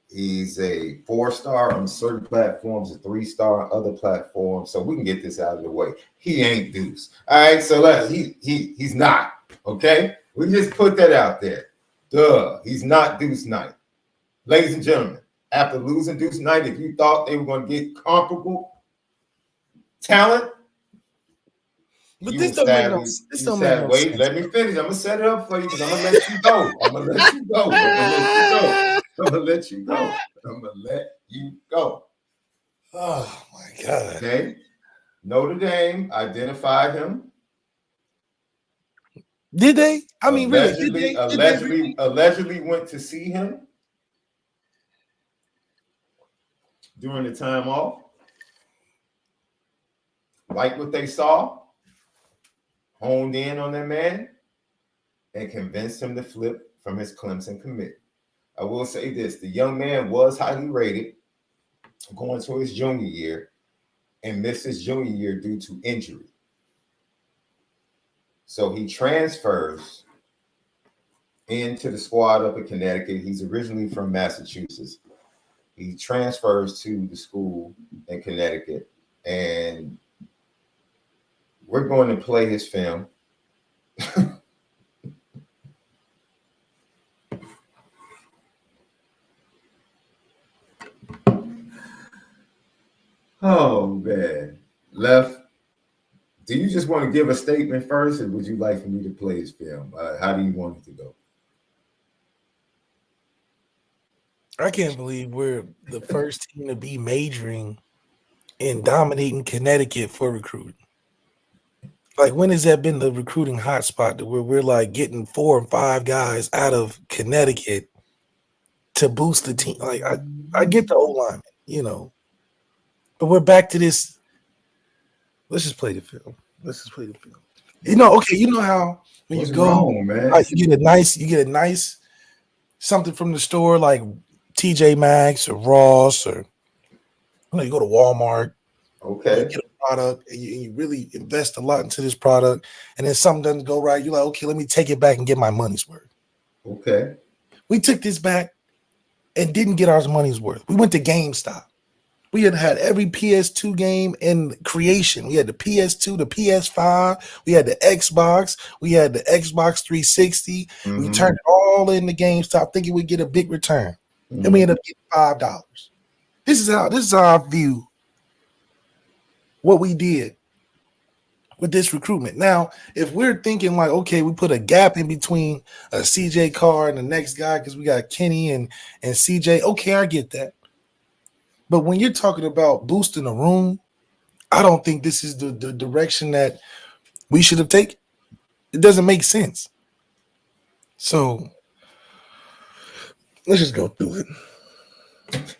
He's a 4-star on certain platforms, a 3-star on other platforms. So we can get this out of the way. He ain't Deuce. All right, so he's not. Okay, we just put that out there. Duh, he's not Deuce Knight. Ladies and gentlemen, after losing Deuce Knight, if you thought they were going to get comparable talent, but this don't make no sense. Wait, let me finish. I'm gonna set it up for you because I'm gonna let you go. I'm gonna let you go. Oh my God. Okay. Notre Dame identified him Did they? I mean, really? Did they? Allegedly went to see him during the time off. Like what they saw, honed in on that man, and convinced him to flip from his Clemson commit. I will say this: the young man was highly rated going to his junior year and missed his junior year due to injury. So he transfers into the squad up in Connecticut. He's originally from Massachusetts. He transfers to the school in Connecticut, and we're going to play his film. Oh, man. Left, do you just want to give a statement first, or would you like for me to play his film? How do you want it to go? I can't believe we're the first team to be majoring in dominating Connecticut for recruiting. Like, when has that been the recruiting hotspot where we're like getting 4 or 5 guys out of Connecticut to boost the team? Like, I get the O-line, you know, but we're back to this. Let's just play the film. You know, okay, you know how when What's you go, wrong, man? you get a nice something from the store like TJ Maxx or Ross, or you go to Walmart. Okay. You get a product and you really invest a lot into this product, and then something doesn't go right. You're like, okay, let me take it back and get my money's worth. Okay. We took this back and didn't get our money's worth. We went to GameStop. We had every PS2 game in creation. We had the PS2, the PS5, we had the Xbox, we had the Xbox 360. Mm-hmm. We turned it all into GameStop thinking we'd get a big return. Mm-hmm. And we ended up getting $5. This is how I view what we did with this recruitment. Now, if we're thinking like, okay, we put a gap in between a CJ Carr and the next guy because we got Kenny and CJ, okay, I get that. But when you're talking about boosting a room, I don't think this is the direction that we should have taken. It doesn't make sense. So let's just go through it.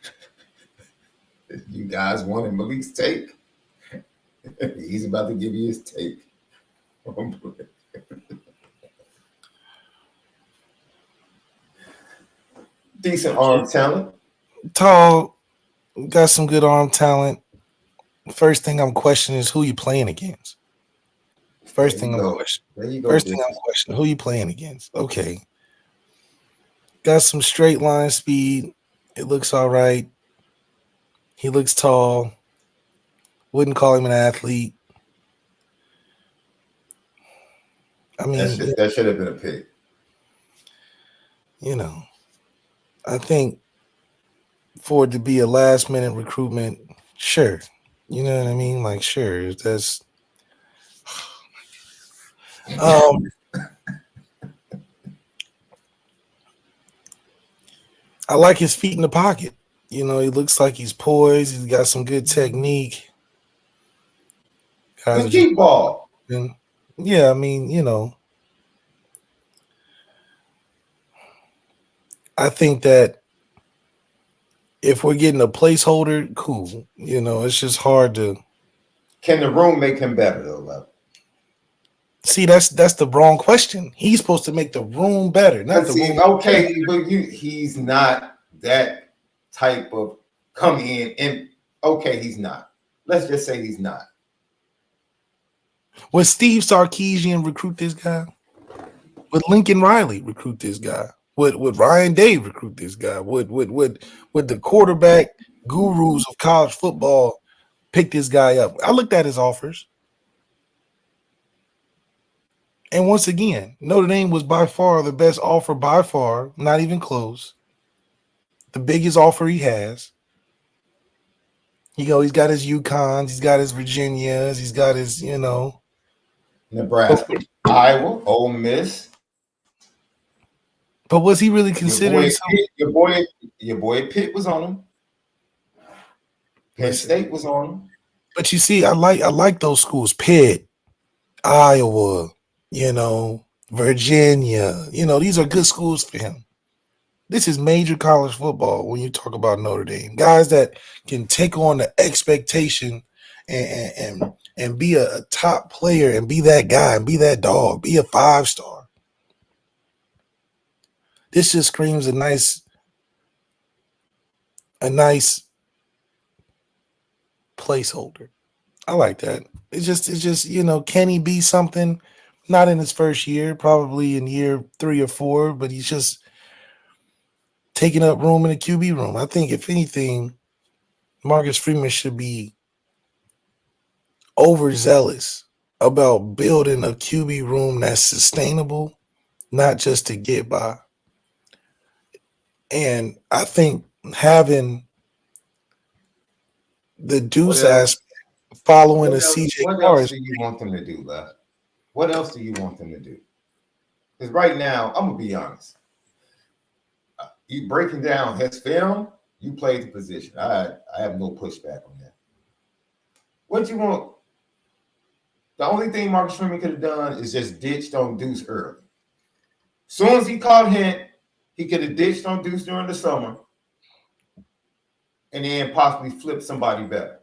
You guys wanted Malik's take? He's about to give you his take. Decent arm talent. Tall. Got some good arm talent. First thing I'm questioning is who you playing against. First thing I'm questioning. Who you playing against. Okay. Got some straight line speed. It looks all right. He looks tall. Wouldn't call him an athlete. I mean, that should have been a pick. You know, I think for it to be a last minute recruitment, sure. You know what I mean? Like, sure. That's I like his feet in the pocket. You know, he looks like he's poised. He's got some good technique. Guys keep ball. Yeah, I mean, you know, I think that if we're getting a placeholder, cool. You know, it's just hard to. Can the room make him better though, Love? See, that's the wrong question. He's supposed to make the room better, not the room. Okay, but he's not that type of come in and okay, he's not. Let's just say he's not. Would Steve Sarkisian recruit this guy? Would Lincoln Riley recruit this guy? Would Ryan Day recruit this guy? Would the quarterback gurus of college football pick this guy up? I looked at his offers. And once again, Notre Dame was by far the best offer, by far, not even close. The biggest offer he has. You know, he's got his UConns, he's got his Virginias, he's got his, you know. Nebraska, Iowa, Ole Miss. But was he really considering your boy Pitt was on him. Penn State was on him. But you see, I like those schools. Pitt, Iowa, you know, Virginia. These are good schools for him. This is major college football when you talk about Notre Dame. Guys that can take on the expectation and be a top player and be that guy and be that dog, be a 5-star. This just screams a nice placeholder. I like that. It's just can he be something? Not in his first year, probably in year 3 or 4, but he's just taking up room in the QB room. I think if anything, Marcus Freeman should be overzealous about building a QB room that's sustainable, not just to get by. And I think having the Deuce aspect following a CJ What else do you want them to do, Left? What else do you want them to do? Because right now, I'm going to be honest. You breaking down his film, you played the position. I have no pushback on that. What you want? The only thing Marcus Freeman could have done is just ditched on Deuce early. As soon as he caught hint, he could have ditched on Deuce during the summer and then possibly flipped somebody better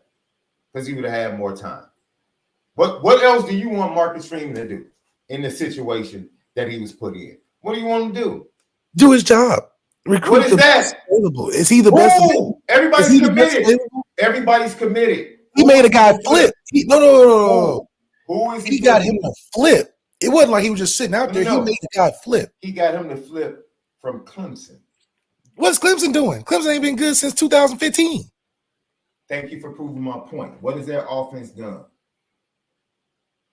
because he would have had more time. But what else do you want Marcus Freeman to do in the situation that he was put in? What do you want him to do? Do his job. Recruit. What is that? Available. Is he the best available? Everybody's committed. Everybody's committed. He made a guy flip. No. Who is he got him to flip. It wasn't like he was just sitting out there. He made the guy flip. He got him to flip from Clemson. What's Clemson doing? Clemson ain't been good since 2015. Thank you for proving my point. What has their offense done?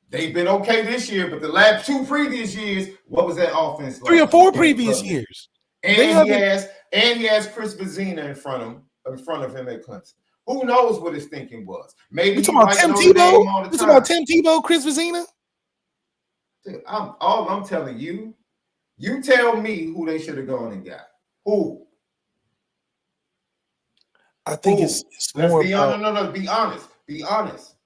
They've been okay this year, but the last 2 previous years, what was that offense like? 3 or 4 previous years. And he has Chris Vizina in front of him at Clemson. Who knows what his thinking was? Maybe you talking about Tim Tebow? You talking about Tim Tebow, Chris Vizina? Dude, I'm telling you, you tell me who they should have gone and got. Who? I think it's more about... No, be honest. Be honest.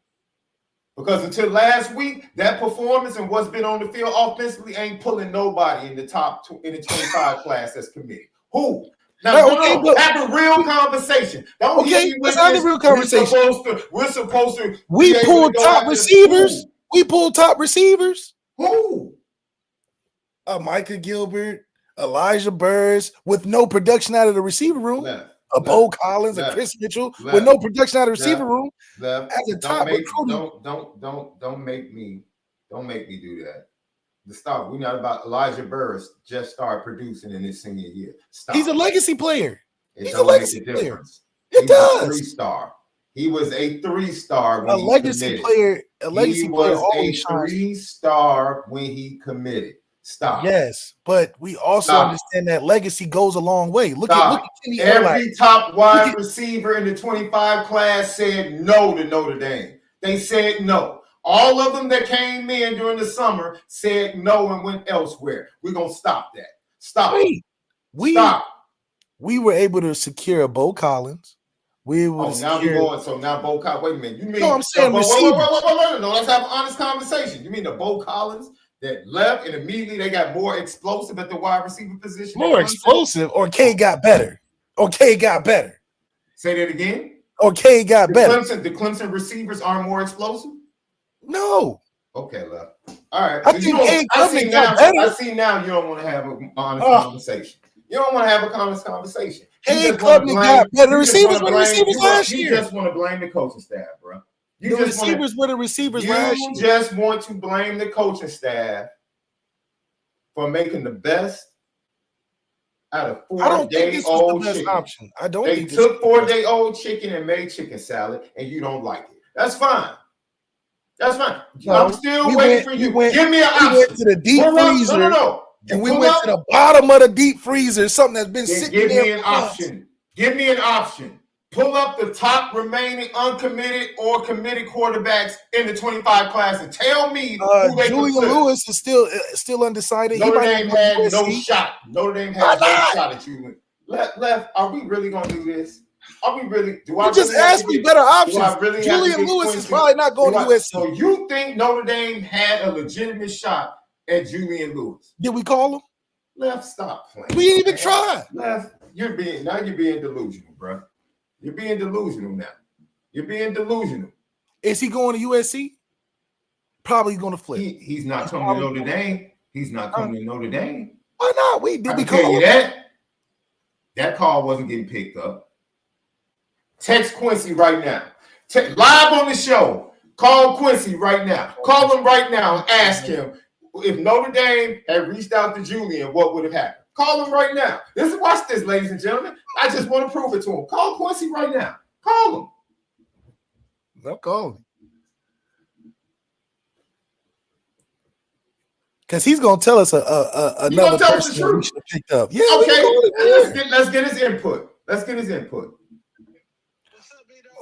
Because until last week, that performance and what's been on the field offensively ain't pulling nobody in the top in the 25 class that's committed. Who? Now, have a real conversation. Let's have a real conversation. We're supposed to. We pulled top receivers. We pulled top receivers. Who? Micah Gilbert, Elijah Burrs, with no production out of the receiver room. Bo Collins, and Chris Mitchell, with no production out of the receiver room. As a top recruiter. Don't make me do that. Stop. We're not about Elijah Burrs just started producing in his senior year. Stop. He's a legacy player. He's a legacy player. It does. 3-star. He was a 3-star when he legacy committed. He was a 3-star when he committed. Stop. Yes, but we also understand that legacy goes a long way. Look at Kenny every top wide receiver in the 25 class said no to Notre Dame. They said no. All of them that came in during the summer said no and went elsewhere. We're gonna stop that. Stop. Stop. We were able to secure a Bo Collins. Now Bo Collins. Wait a minute. You mean? No, I'm saying wait. No, let's have an honest conversation. You mean the Bo Collins that left and immediately they got more explosive at the wide receiver position? More explosive, or K got better. Say that again. Or K got better. The Clemson receivers aren't more explosive? No. Okay, love. All right. I see now you don't want to have an honest conversation. You don't want to have a honest conversation. Klubnik got better. The receivers were the receivers last year. You just want to blame the coaching staff, bro. The receivers were the receivers last year. You just want to blame the coaching staff for making the best out of 4-day-old chicken. Option. I don't think they took 4-day-old chicken and made chicken salad, and you don't like it. That's fine. That's fine. I'm still waiting for you. Give me an option. We went to the deep freezer. No. And we went to the bottom of the deep freezer, something that's been sitting there. Give me an option. Give me an option. Pull up the top remaining uncommitted or committed quarterbacks in the 25 class and tell me who they Julian Lewis is still undecided. Notre Dame had no shot. Notre Dame had no shot at you. Left, are we really going to do this? Are we really? Do I just ask me better options? Julian Lewis is probably not going to USC. So you think Notre Dame had a legitimate shot and Julian Lewis. Did we call him? Left, stop playing. We didn't even try. Left, you're being delusional, bro. You're being delusional now. You're being delusional. Is he going to USC? Probably going to flip. He's not coming to Notre Dame. He's not coming to Notre Dame. Why not? We tell you that. That call wasn't getting picked up. Text Quincy right now. Live on the show. Call Quincy right now. Call him right now and ask him if Notre Dame had reached out to Julian, what would have happened. Call him right now. Watch this, ladies and gentlemen. I just want to prove it to him. Call Quincy right now. Call him. I'm calling. Because he's going to tell us another person that we should have picked up. Yeah. Okay. Let's get his input.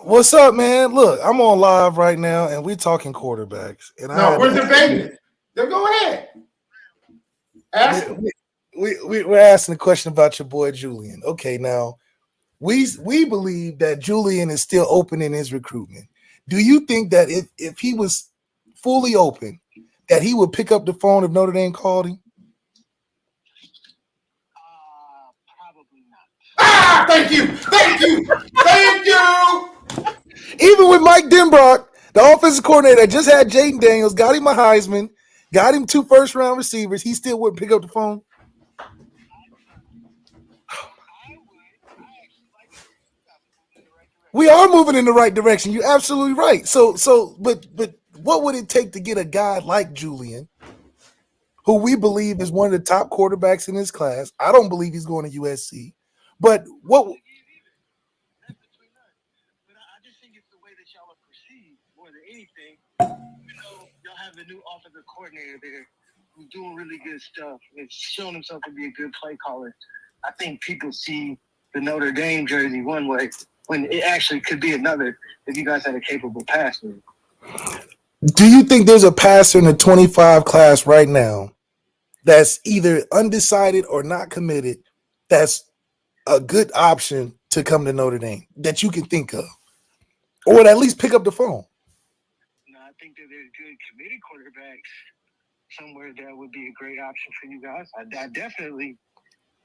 What's up, man? Look, I'm on live right now, and we're talking quarterbacks. And we're debating it. Then go ahead. Ask him. We're asking a question about your boy Julian. Okay, now we believe that Julian is still open in his recruitment. Do you think that if he was fully open, that he would pick up the phone if Notre Dame called him? Probably not. Thank you. Even with Mike Denbrock, the offensive coordinator that just had Jaden Daniels, got him a Heisman, got him 2 first-round receivers, he still wouldn't pick up the phone? We are moving in the right direction. You're absolutely right. But what would it take to get a guy like Julian, who we believe is one of the top quarterbacks in his class? I don't believe he's going to USC. But what? But I just think it's the way that y'all are perceived more than anything. Y'all have a new offensive coordinator there who's doing really good stuff. It's shown himself to be a good play caller. I think people see the Notre Dame jersey one way when it actually could be another if you guys had a capable passer. Do you think there's a passer in the 25 class right now that's either undecided or not committed that's a good option to come to Notre Dame that you can think of? Or would at least pick up the phone? No, I think that there's good committee quarterbacks somewhere that would be a great option for you guys. I definitely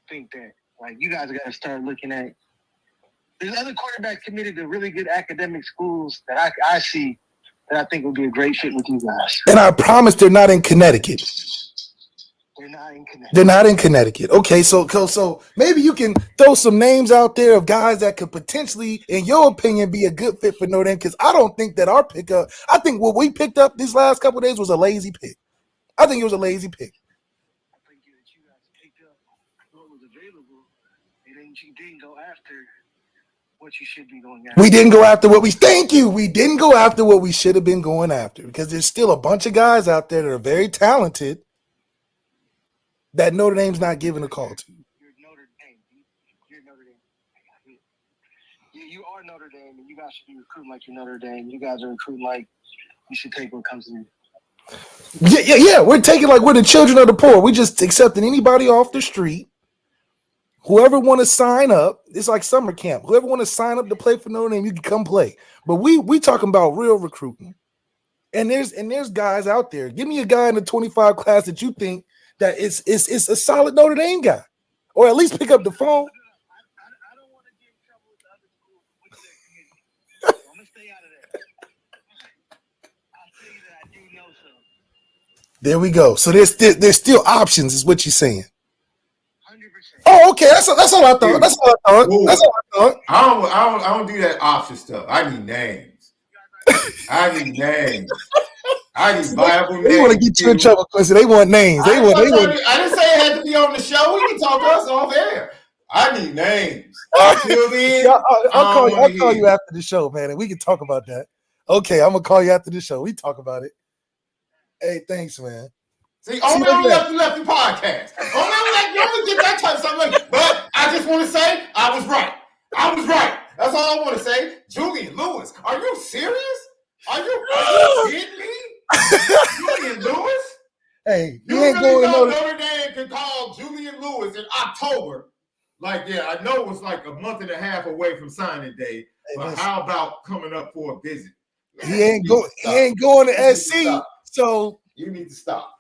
think that. Like, you guys got to start looking at. There's other quarterbacks committed to really good academic schools that I see that I think would be a great fit with you guys. And I promise they're not in Connecticut. They're not in Connecticut. Okay, so maybe you can throw some names out there of guys that could potentially, in your opinion, be a good fit for Notre Dame. Because I don't think that our pickup. I think what we picked up these last couple of days was a lazy pick. I think it was a lazy pick. I think that you guys picked up what was available, and then you didn't go after what you should be going after. We didn't go after what we. Thank you. We didn't go after what we should have been going after because there's still a bunch of guys out there that are very talented that Notre Dame's not giving a call to. You're Notre Dame. You're Notre Dame. You are Notre Dame, and you guys should be recruiting like you're Notre Dame. You guys are recruiting like you should take what comes to you. Yeah. We're taking like we're the children of the poor. We just accepting anybody off the street. Whoever want to sign up, it's like summer camp. Whoever want to sign up to play for Notre Dame, you can come play. But we talking about real recruiting. And there's guys out there. Give me a guy in the 25 class that you think that it's a solid Notre Dame guy, or at least pick up the phone. I don't want to get in trouble with the other schools. I'm gonna stay out of that. I'll tell you that I do know some. There we go. So there's still options, is what you're saying. 100%. Oh, okay. That's all I thought. That's all I thought. I don't do that option stuff. I need names. I need viable names. They want to get you in trouble because they want names. I didn't say it had to be on the show. We can talk to us off air. I need names. Until then, I'll call you after the show, man, and we can talk about that. Okay, I'm gonna call you after the show. We talk about it. Hey, thanks, man. See, only on Lefty podcast. You only get that type of stuff. But I just want to say I was right. That's all I want to say. Julian Lewis, are you serious? Are you kidding me? Julian Lewis? Hey, you ain't really going to Notre Dame can call Julian Lewis in October. Like, yeah, I know it was like a month and a half away from signing day, but how about coming up for a visit? He ain't going to SC, so you need to stop.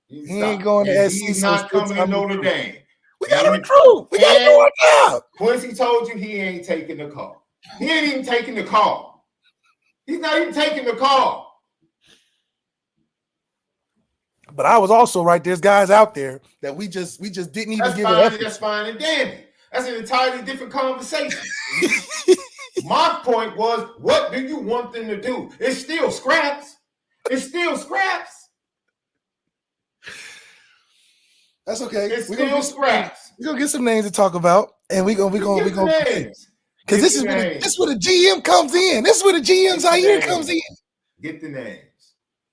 He ain't going to SC. He's not coming to Notre Dame. We got to recruit. We got to do our job. Quincy told you he ain't taking the call. He ain't even taking the call. He's not even taking the call. But I was also right. There's guys out there that we just didn't even give an effort. That's fine and dandy. That's an entirely different conversation. My point was, what do you want them to do? It's still scraps. It's still scraps. That's okay. It's still scraps. We're gonna get some names to talk about, and we're gonna names. Because this is where the GM comes in. This is where the GM ZAIRE comes in. Get the names.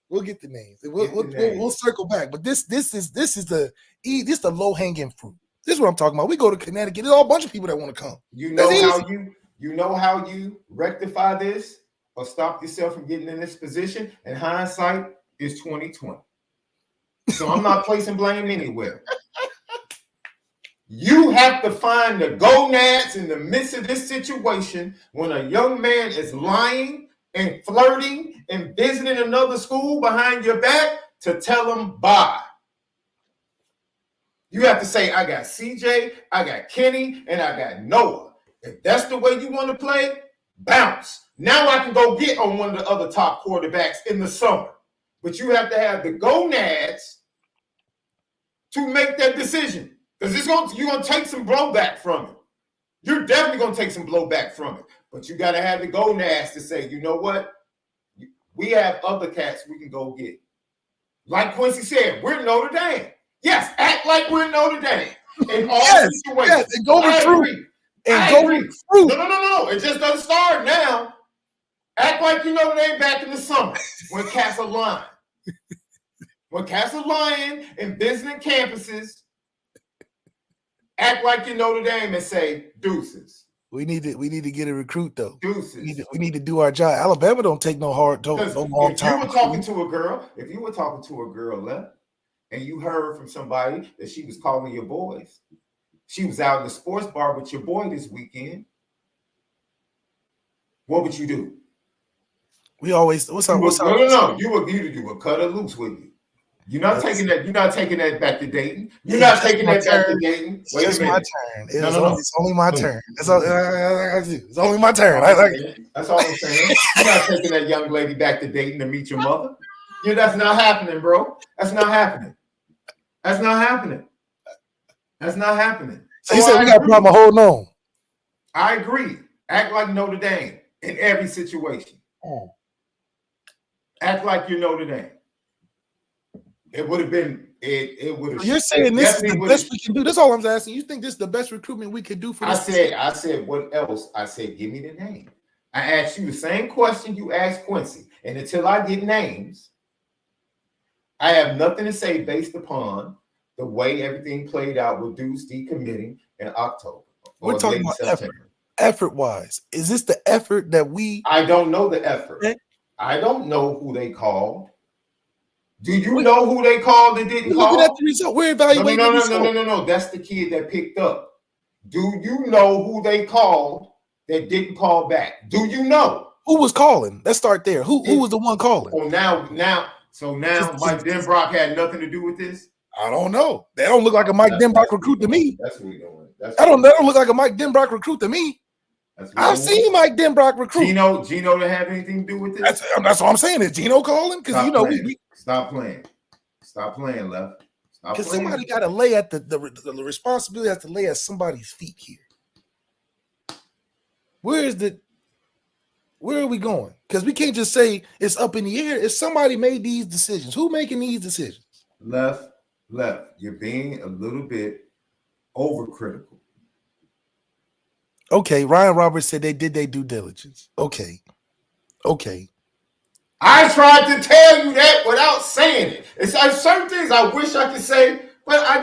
We'll get the names. We'll circle back. But this is the low hanging fruit. This is what I'm talking about. We go to Connecticut. There's a whole bunch of people that want to come. You know how you rectify this or stop yourself from getting in this position. And hindsight is 2020. So I'm not placing blame anywhere. You have to find the gonads in the midst of this situation when a young man is lying and flirting and visiting another school behind your back to tell him bye. You have to say, I got CJ, I got Kenny, and I got Noah. If that's the way you want to play, bounce. Now I can go get on one of the other top quarterbacks in the summer. But you have to have the gonads to make that decision. Because you're going to take some blowback from it. You're definitely going to take some blowback from it. But you got to have the gonads to say, you know what? We have other cats we can go get. Like Quincy said, we're Notre Dame. Yes, act like we're Notre Dame. In all situations. Yes, and go recruit. No. It just doesn't start now. Act like you Notre Dame back in the summer when cats are lying. When cats are lying and visiting campuses, act like you Notre Dame and say deuces. We need to get a recruit though. Deuces. We need to do our job. Alabama don't take no long time. If you were talking to a girl, left, and you heard from somebody that she was calling your boys, she was out in the sports bar with your boy this weekend, what would you do? We always what's up? No. You would cut her loose with you. You're not taking that. You're not taking that back to Dayton. You're not taking that back to Dayton. Wait it's a minute. My turn. It's only my turn. It's only my turn. That's all I'm saying. You're not taking that young lady back to Dayton to meet your mother. Yeah, that's not happening, bro. That's not happening. That's not happening. That's not happening. So you said we got a problem holding on. I agree. Act like Notre Dame in every situation. Act like you're Notre Dame. It would have been. It would have. You're saying this is the best we can do. That's all I'm asking. You think this is the best recruitment we could do for this? I said, what else? I said, give me the name. I asked you the same question you asked Quincy, and until I get names, I have nothing to say based upon the way everything played out with Deuce decommitting in October. We're talking about September. Effort-wise, is this the effort that we? I don't know the effort. I don't know who they called. Do you know who they called that didn't call? At the result. We're evaluating the result. No. That's the kid that picked up. Do you know who they called that didn't call back? Do you know? Who was calling? Let's start there. Who was the one calling? Oh, now Mike Denbrock had nothing to do with this? I don't know. They don't look like a Mike Denbrock recruit to me. That's what we're doing. That don't look like a Mike Denbrock recruit to me. I've seen Mike Denbrock recruit. Gino to have anything to do with this? That's what I'm saying. Is Gino calling? Because Stop playing. Stop playing, Left. Because somebody got to lay at the responsibility has to lay at somebody's feet here. Where are we going? Because we can't just say it's up in the air. If somebody made these decisions, who making these decisions? Left. You're being a little bit overcritical. Okay, Ryan Roberts said they did their due diligence. Okay. I tried to tell you that without saying it. It's like certain things I wish I could say, but I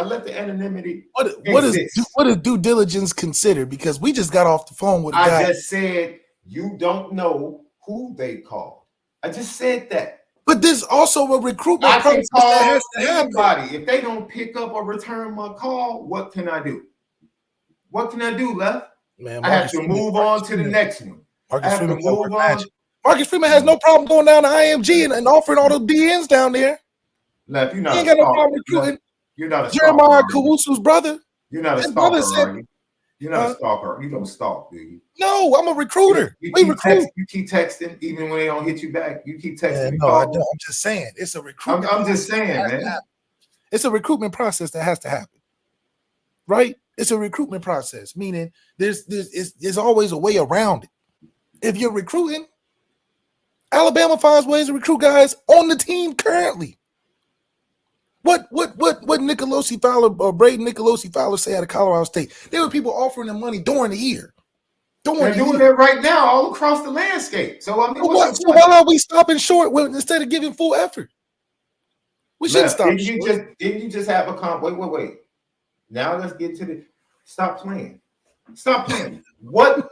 let the anonymity. What is due diligence considered? Because we just got off the phone with a guy. I just said you don't know who they called. I just said that. But there's also a recruitment process that has to happen. Anybody. If they don't pick up or return my call, what can I do? What can I do, Left? Man, I have to move on to the next one. I have to move on. Marcus Freeman has no problem going down to IMG and offering all the DNs down there. Left, you're not He ain't a got no stalker. problem recruiting You're not a Jeremiah stalker. Kawusu's brother. You're not a His brother stalker, said, are you? You're not a stalker. You don't stalk, do you? no, I'm a recruiter. You We keep recruit. you keep texting even when they don't hit you back. You keep texting. Yeah, no, I don't. I'm just saying it's a recruitment. I'm just saying, man. It's a recruitment process that has to happen, right? It's a recruitment process, meaning there's always a way around it. If you're recruiting, Alabama finds ways to recruit guys on the team currently. What Nicolosi Fowler or Braden Nicolosi Fowler say out of Colorado State? There were people offering them money during the year. They're doing that right now all across the landscape. So I mean, so why are we stopping short instead of giving full effort? We shouldn't stop. Didn't you just have a wait. Now let's get to the stop playing. Stop playing. What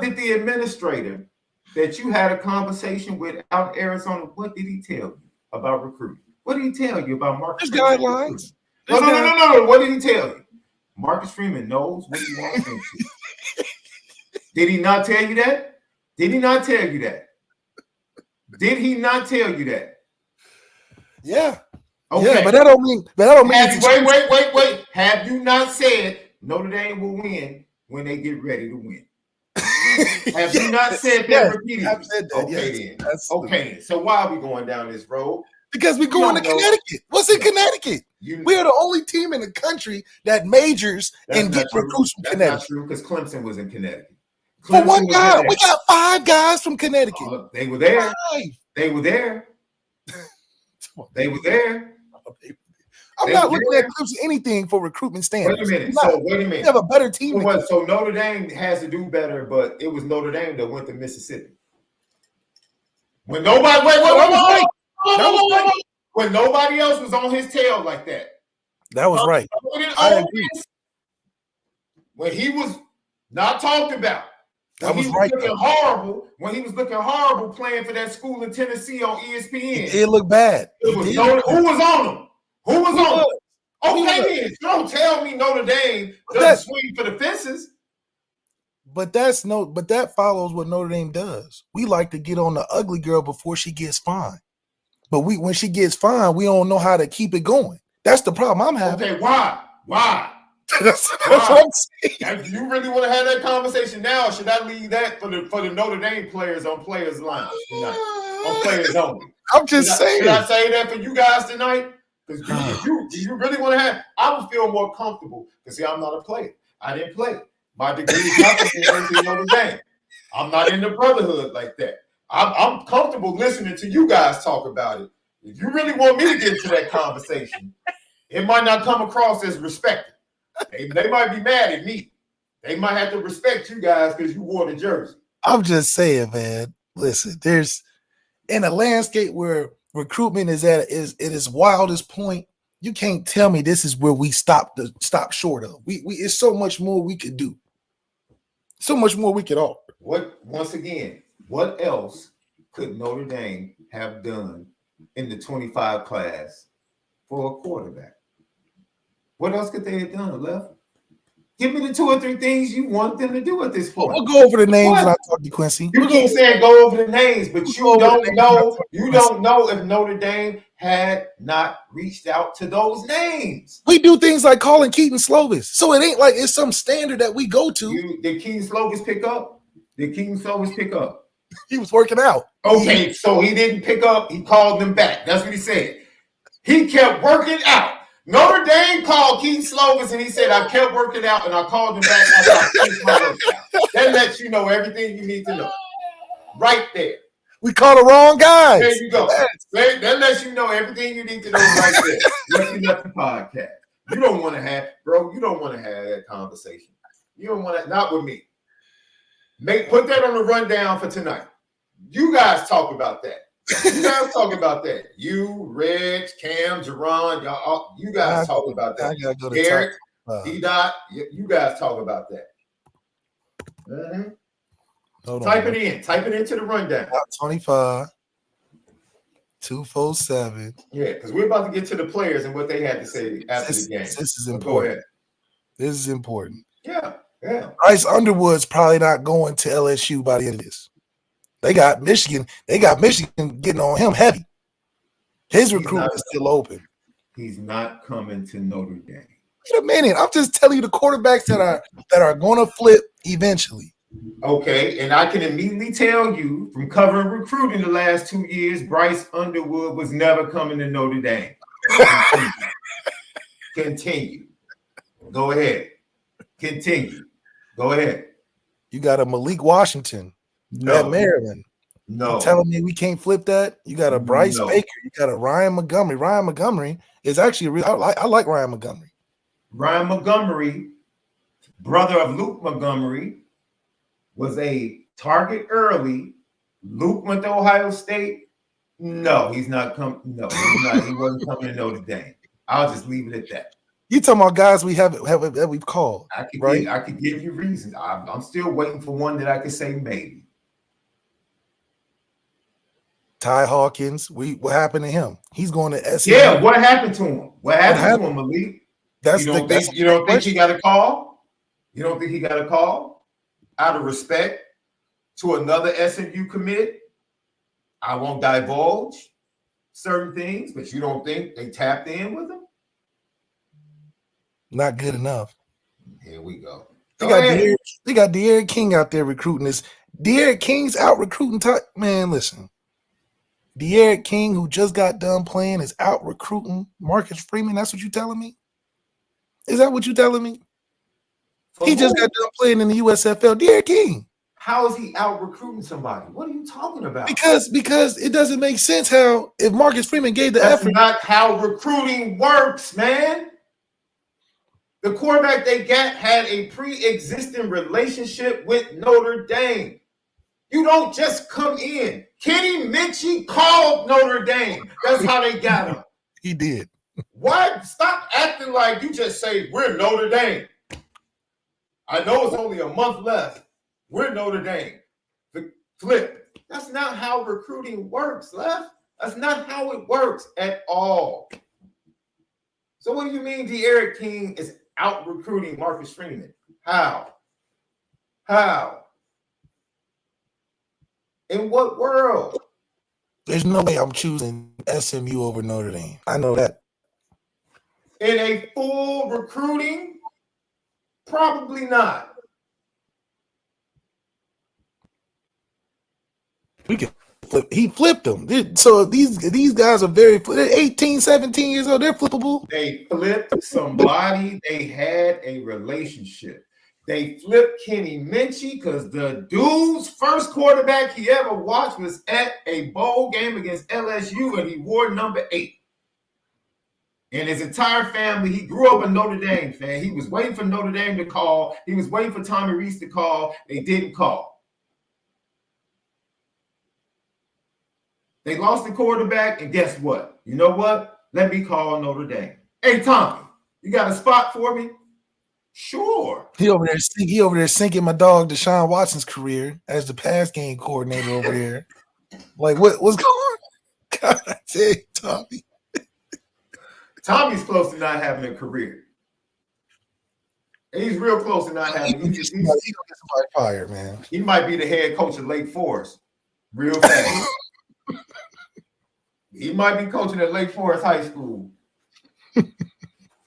did the administrator that you had a conversation with out in Arizona, what did he tell you about recruiting? What did he tell you about Marcus Freeman? Guidelines. No. What did he tell you? Marcus Freeman knows what he wants into. Did he not tell you that? Did he not tell you that? Did he not tell you that? Yeah. Okay. Yeah, but that don't mean. Wait. Have you not said Notre Dame will win when they get ready to win? Have you not said that repeatedly? I've said that. Okay, then. Okay, then. So why are we going down this road? Because we're going to Connecticut. What's in Connecticut? We are the only team in the country that majors and gets recruits from Connecticut. That's not true because Clemson was in Connecticut. For one guy, we got 5 guys from Connecticut. They were there. 5. They were there. They were there. I'm not looking at Clemson anything for recruitment standards. Wait a minute. We have a better team. So Notre Dame has to do better, but it was Notre Dame that went to Mississippi. When nobody when nobody else was on his tail like that. That was right. I agree. When he was not talked about. That was right. When he was looking horrible playing for that school in Tennessee on ESPN. It looked bad. Who was on him? Who was on him? Okay, then. Don't tell me Notre Dame doesn't swing for the fences. But that follows what Notre Dame does. We like to get on the ugly girl before she gets fine. But when she gets fine, we don't know how to keep it going. That's the problem I'm having. Okay, why? That's what I'm saying. Do you really want to have that conversation now, or should I leave that for the Notre Dame players on players' lines tonight? On players only. I'm just saying. Should I say that for you guys tonight? Because do you really want to have? I would feel more comfortable because see, I'm not a player. I didn't play. My degree is not in Notre Dame. I'm not in the brotherhood like that. I'm comfortable listening to you guys talk about it. If you really want me to get into that conversation, it might not come across as respected. They might be mad at me. They might have to respect you guys because you wore the jersey. I'm just saying, man. Listen, there's in a landscape where recruitment is at its wildest point. You can't tell me this is where we stop short of. We it's so much more we could do. So much more we could offer. What else could Notre Dame have done in the 25 class for a quarterback? What else could they have done, Left? Give me the 2 or 3 things you want them to do at this point. We'll go over the names when I talk to Quincy. You keep saying go over the names, but you don't know if Notre Dame had not reached out to those names. We do things like calling Keaton Slovis. So it ain't like it's some standard that we go to. Did Keaton Slovis pick up? He was working out. Okay, so he didn't pick up. He called them back. That's what he said. He kept working out. Notre Dame called Keaton Slovis and he said, I kept working out and I called him back after I finished my workout. That lets you know everything you need to know. Right there. We called the wrong guy. There you go. That lets you know everything you need to know right there. Lefty podcast. You don't want to have that conversation. You don't want to, not with me. Put that on the rundown for tonight. You guys talk about that. You, Reg, Cam, Jerron, y'all, you guys talk about that. Garrett, D-Dot, you guys talk about that. Type it in. Type it into the rundown. 25, 247. Yeah, because we're about to get to the players and what they had to say after the game. This is important. This is important. Yeah. Bryce Underwood's probably not going to LSU by the end of this. They got Michigan getting on him heavy. His recruitment is still open. He's not coming to Notre Dame. Wait a minute. I'm just telling you the quarterbacks that are going to flip eventually. Okay, and I can immediately tell you from covering recruiting the last 2 years, Bryce Underwood was never coming to Notre Dame. Continue. Go ahead. Continue. Go ahead. You got a Malik Washington at Maryland. No. You telling me we can't flip that? You got a Bryce Baker. You got a Ryan Montgomery. Ryan Montgomery is actually I like Ryan Montgomery. Ryan Montgomery, brother of Luke Montgomery, was a target early. Luke went to Ohio State. No, he's not coming. No, he's not. He wasn't coming to Notre Dame. I'll just leave it at that. You talking about guys we have that we've called? I could give you reasons. I'm still waiting for one that I could say maybe. Ty Hawkins. What happened to him? He's going to SMU. Yeah, what happened to him? What happened to him, Malik? You don't think he got a call? You don't think he got a call? Out of respect to another SMU commit, I won't divulge certain things, but you don't think they tapped in with him? Not good enough. Here we go. They got De'Aaron King out there recruiting this. De'Aaron King's out recruiting. Man, listen. De'Aaron King, who just got done playing, is out recruiting Marcus Freeman. That's what you telling me? Is that what you telling me? He just got done playing in the USFL. De'Aaron King. How is he out recruiting somebody? What are you talking about? Because it doesn't make sense how if Marcus Freeman gave the effort. That's not how recruiting works, man. The quarterback they got had a pre-existing relationship with Notre Dame. You don't just come in. Kenny Minchie called Notre Dame. That's how they got him. He did. Why? Stop acting like you just say, we're Notre Dame. I know it's only a month left. We're Notre Dame. The flip. That's not how recruiting works, Left. That's not how it works at all. So what do you mean De'Aaron King is out recruiting Marcus Freeman? How? In what world? There's no way I'm choosing SMU over Notre Dame. I know that. In a full recruiting? Probably not. We can flip. He flipped them. So these guys are they're 18, 17 years old. They're flippable. They flipped somebody they had a relationship. They flipped Kenny Minchie because the dude's first quarterback he ever watched was at a bowl game against LSU, and he wore number 8. And his entire family, he grew up a Notre Dame fan. He was waiting for Notre Dame to call. He was waiting for Tommy Rees to call. They didn't call. They lost the quarterback, and guess what? You know what? Let me call Notre Dame. Hey, Tommy, you got a spot for me? Sure. He over there sinking my dog Deshaun Watson's career as the pass game coordinator over there. Like, what's going on? God, I tell you, Tommy. Tommy's close to not having a career. He's real close to not having. He's gonna get somebody fired, man. He might be the head coach of Lake Forest, real fast. He might be coaching at Lake Forest High School,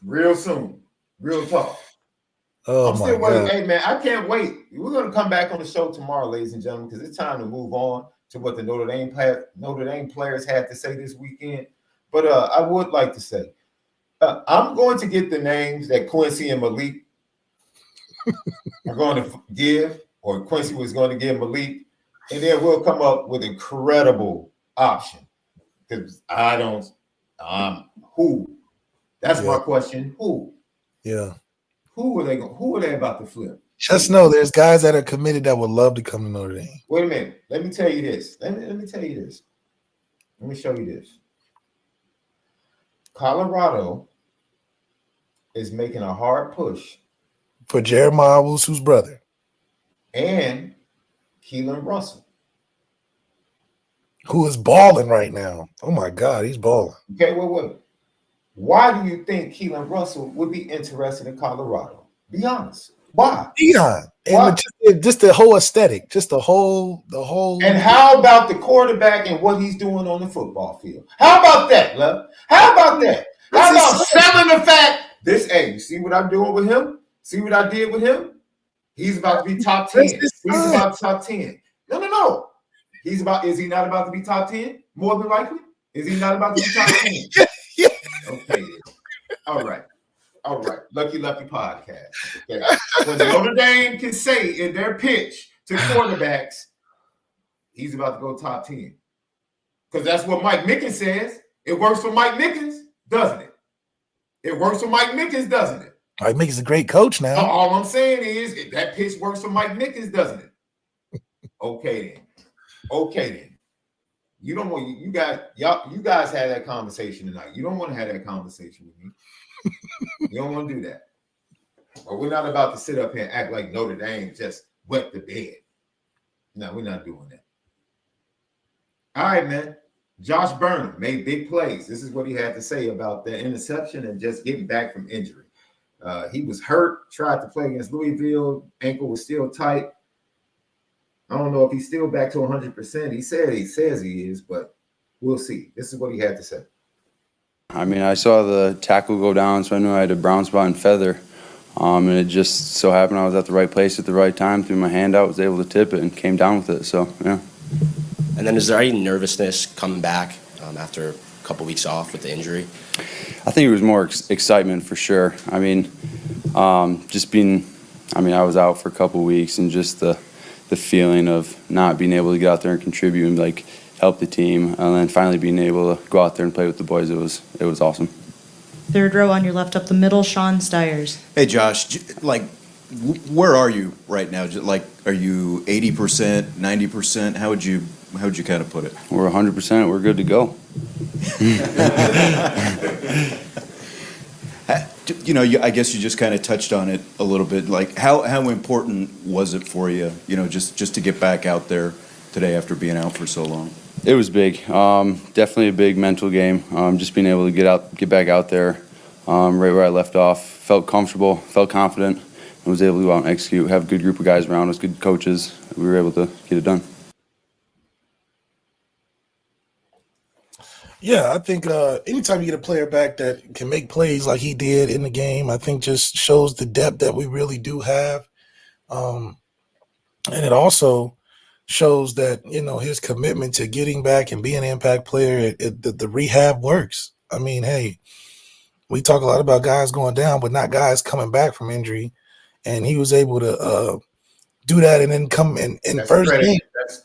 real soon, real talk. Oh, I'm still waiting. Hey, man, I can't wait. We're gonna come back on the show tomorrow, ladies and gentlemen, because it's time to move on to what the Notre Dame players had to say this weekend. But I would like to say, I'm going to get the names that Quincy and Malik are going to give, or Quincy was going to give Malik, and then we'll come up with a credible option. Because I don't, who? That's my question. Who? Yeah. Who are they about to flip? Just know there's guys that are committed that would love to come to Notre Dame. Wait a minute. Let me tell you this. Let me tell you this. Let me show you this. Colorado is making a hard push for Jeremiah Owusu's brother and Keelan Russell, who is balling right now. Oh my God, he's balling. Okay, wait. Why do you think Keelan Russell would be interested in Colorado? Be honest. Why? Dion. And just the whole aesthetic, just the whole. And how about the quarterback and what he's doing on the football field? How about that, love? How about that? How about selling the fact this? Hey, you see what I'm doing with him? See what I did with him? He's about to be top 10. He's about top 10. No. Is he not about to be top 10? More than likely. Is he not about to be top 10? Yeah. Okay. All right. Lucky podcast. Okay. When Notre Dame can say in their pitch to quarterbacks, he's about to go top 10. Because that's what Mike Mickens says. It works for Mike Mickens, doesn't it? It works for Mike Mickens, doesn't it? Mike Mickens is a great coach now. All I'm saying is that pitch works for Mike Mickens, doesn't it? Okay then. You don't want you guys had that conversation tonight. You don't want to have that conversation with me. You don't want to do that. But we're not about to sit up here and act like Notre Dame just wet the bed. No, we're not doing that. All right, man. Josh Burnham made big plays. This is what he had to say about that interception and just getting back from injury. He was hurt, tried to play against Louisville. Ankle was still tight. I don't know if he's still back to 100%. He says he is, but we'll see. This is what he had to say. I mean, I saw the tackle go down, so I knew I had a brown spot and feather. And it just so happened I was at the right place at the right time, threw my hand out, was able to tip it, and came down with it. So, yeah. And then is there any nervousness coming back after a couple weeks off with the injury? I think it was more excitement for sure. I mean, I was out for a couple weeks, and just the feeling of not being able to get out there and contribute and, like, help the team, and then finally being able to go out there and play with the boys, it was awesome. Third row on your left up the middle, SHAUN Stiers. Hey, Josh, where are you right now? Are you 80%, 90%? How would you kind of put it? We're 100%. We're good to go. I guess you just kind of touched on it a little bit. Like, how important was it for you, just to get back out there today after being out for so long? It was big. Definitely a big mental game. Just being able to get back out there right where I left off. Felt comfortable, felt confident, and was able to go out and execute, have a good group of guys around us, good coaches. We were able to get it done. Yeah, I think anytime you get a player back that can make plays like he did in the game, I think just shows the depth that we really do have. And it also shows that, his commitment to getting back and being an impact player, the rehab works. I mean, hey, we talk a lot about guys going down, but not guys coming back from injury. And he was able to do that and then come in first game. That's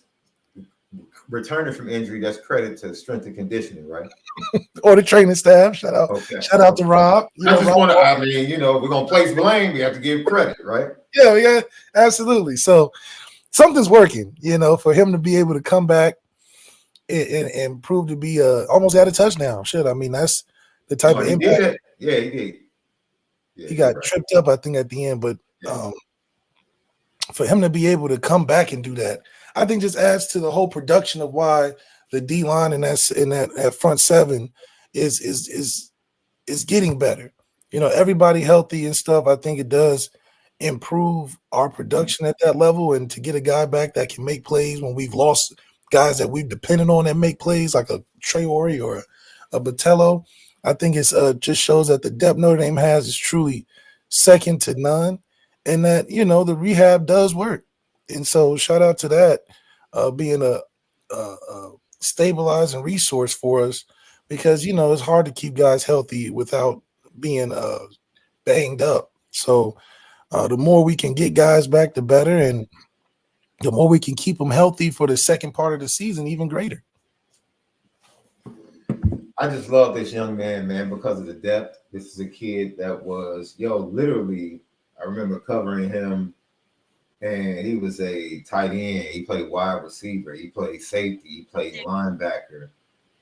returning from injury. That's credit to strength and conditioning, right? Or the training staff. Shout out to Rob. We're going to place blame. We have to give credit, right? Yeah, absolutely. So something's working, for him to be able to come back and prove to be almost at a touchdown. I mean, that's the type of impact. Yeah, he did. Yeah, he got tripped up, I think, at the end. But for him to be able to come back and do that, I think just adds to the whole production of why the D line and that front seven is getting better. Everybody healthy and stuff. I think it does improve our production at that level, and to get a guy back that can make plays when we've lost guys that we've depended on that make plays like a Traore or a Botello, I think it's just shows that the depth Notre Dame has is truly second to none, and that the rehab does work. And so shout out to that being a stabilizing resource for us, because it's hard to keep guys healthy without being banged up. So the more we can get guys back, the better, and the more we can keep them healthy for the second part of the season, even greater. I just love this young man, because of the depth. This is a kid that was, literally, I remember covering him, and he was a tight end. He played wide receiver. He played safety. He played linebacker.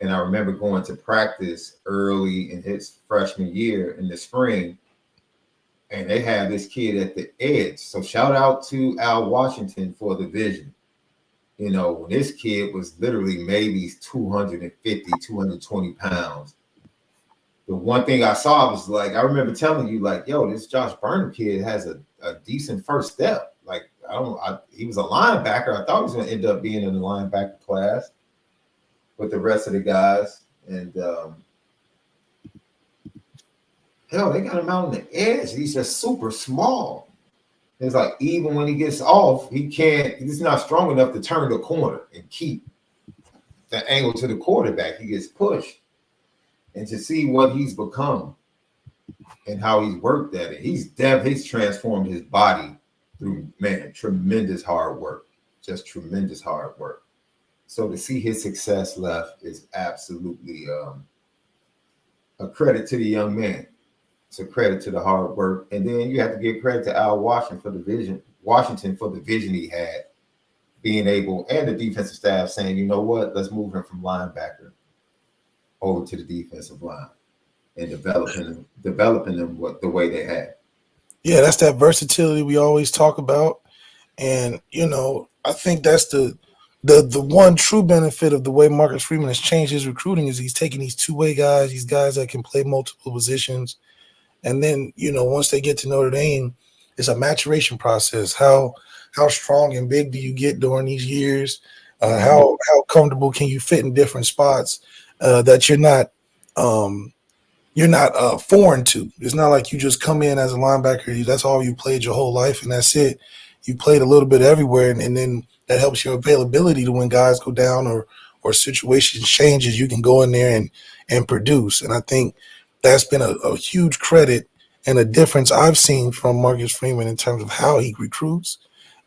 And I remember going to practice early in his freshman year in the spring, and they had this kid at the edge. So shout out to Al Washington for the vision. When this kid was literally maybe 250, 220 pounds. The one thing I saw was I remember telling you, this Josh Burnham kid has a a decent first step. Like he was a linebacker. I thought he was going to end up being in the linebacker class with the rest of the guys. And hell, they got him out on the edge. He's just super small. It's like even when he gets off, he's not strong enough to turn the corner and keep the angle to the quarterback. He gets pushed. And to see what he's become and how he's worked at it, he's transformed his body through, man, tremendous hard work. Just tremendous hard work. So to see his success left is absolutely a credit to the young man. It's a credit to the hard work. And then you have to give credit to Al Washington for the vision he had, being able, and the defensive staff saying, you know what, let's move him from linebacker over to the defensive line and developing them the way they had. Yeah, that's that versatility we always talk about. And, I think that's the one true benefit of the way Marcus Freeman has changed his recruiting is he's taking these two-way guys, these guys that can play multiple positions. And then, once they get to Notre Dame, it's a maturation process. How strong and big do you get during these years? How comfortable can you fit in different spots that you're not foreign to? It's not like you just come in as a linebacker. That's all you played your whole life, and that's it. You played a little bit everywhere, and then that helps your availability to when guys go down or situations changes. You can go in there and produce. And I think that's been a huge credit and a difference I've seen from Marcus Freeman in terms of how he recruits.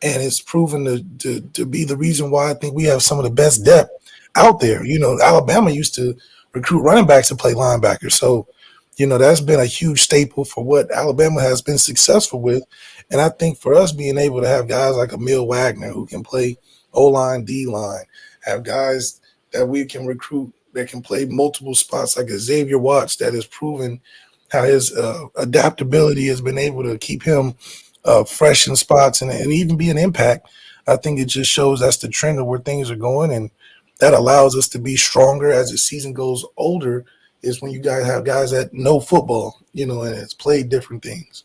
And it's proven to be the reason why I think we have some of the best depth out there. Alabama used to recruit running backs to play linebackers. So, that's been a huge staple for what Alabama has been successful with. And I think for us being able to have guys like Emil Wagner who can play O-line, D-line, have guys that we can recruit that can play multiple spots like a Xavier Watts that has proven how his adaptability has been able to keep him fresh in spots and even be an impact. I think it just shows that's the trend of where things are going, and that allows us to be stronger as the season goes older is when you guys have guys that know football, and it's played different things.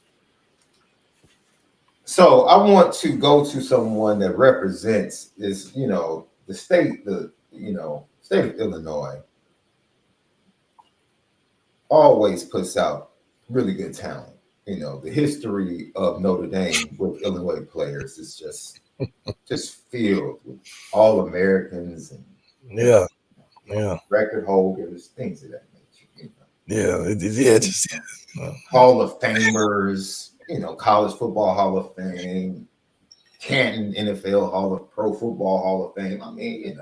So I want to go to someone that represents this, the state, state of Illinois always puts out really good talent. The history of Notre Dame with Illinois players is just filled with all Americans and Yeah. record holders, things of that nature. Hall of Famers, College Football Hall of Fame, Canton NFL Pro Football Hall of Fame. I mean,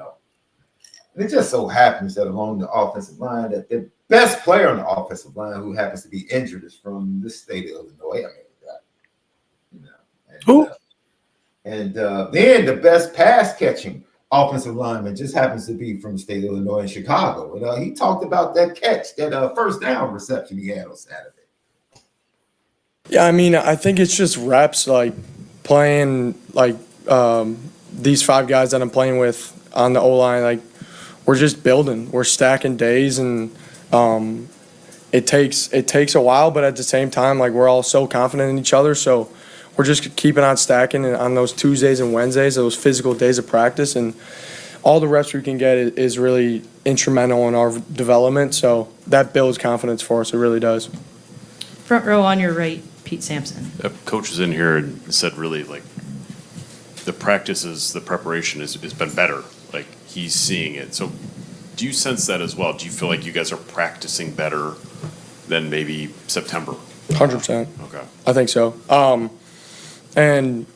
and it just so happens that along the offensive line, that the best player on the offensive line who happens to be injured is from the state of Illinois. I mean, Who? And then the best pass catching offensive lineman just happens to be from the state of Illinois in Chicago. And he talked about that catch, that first down reception he had on Saturday. Yeah, I mean, I think it's just reps, like playing like these five guys that I'm playing with on the O-line. Like we're just building, we're stacking days, and it takes a while, but at the same time, like we're all so confident in each other. So we're just keeping on stacking on those Tuesdays and Wednesdays, those physical days of practice, and all the reps we can get is really instrumental in our development. So that builds confidence for us. It really does. Front row on your right, Pete Sampson. Coach was in here and said really like the preparation has been better. Like he's seeing it. So do you sense that as well? Do you feel like you guys are practicing better than maybe September? 100%. Okay. I think so. And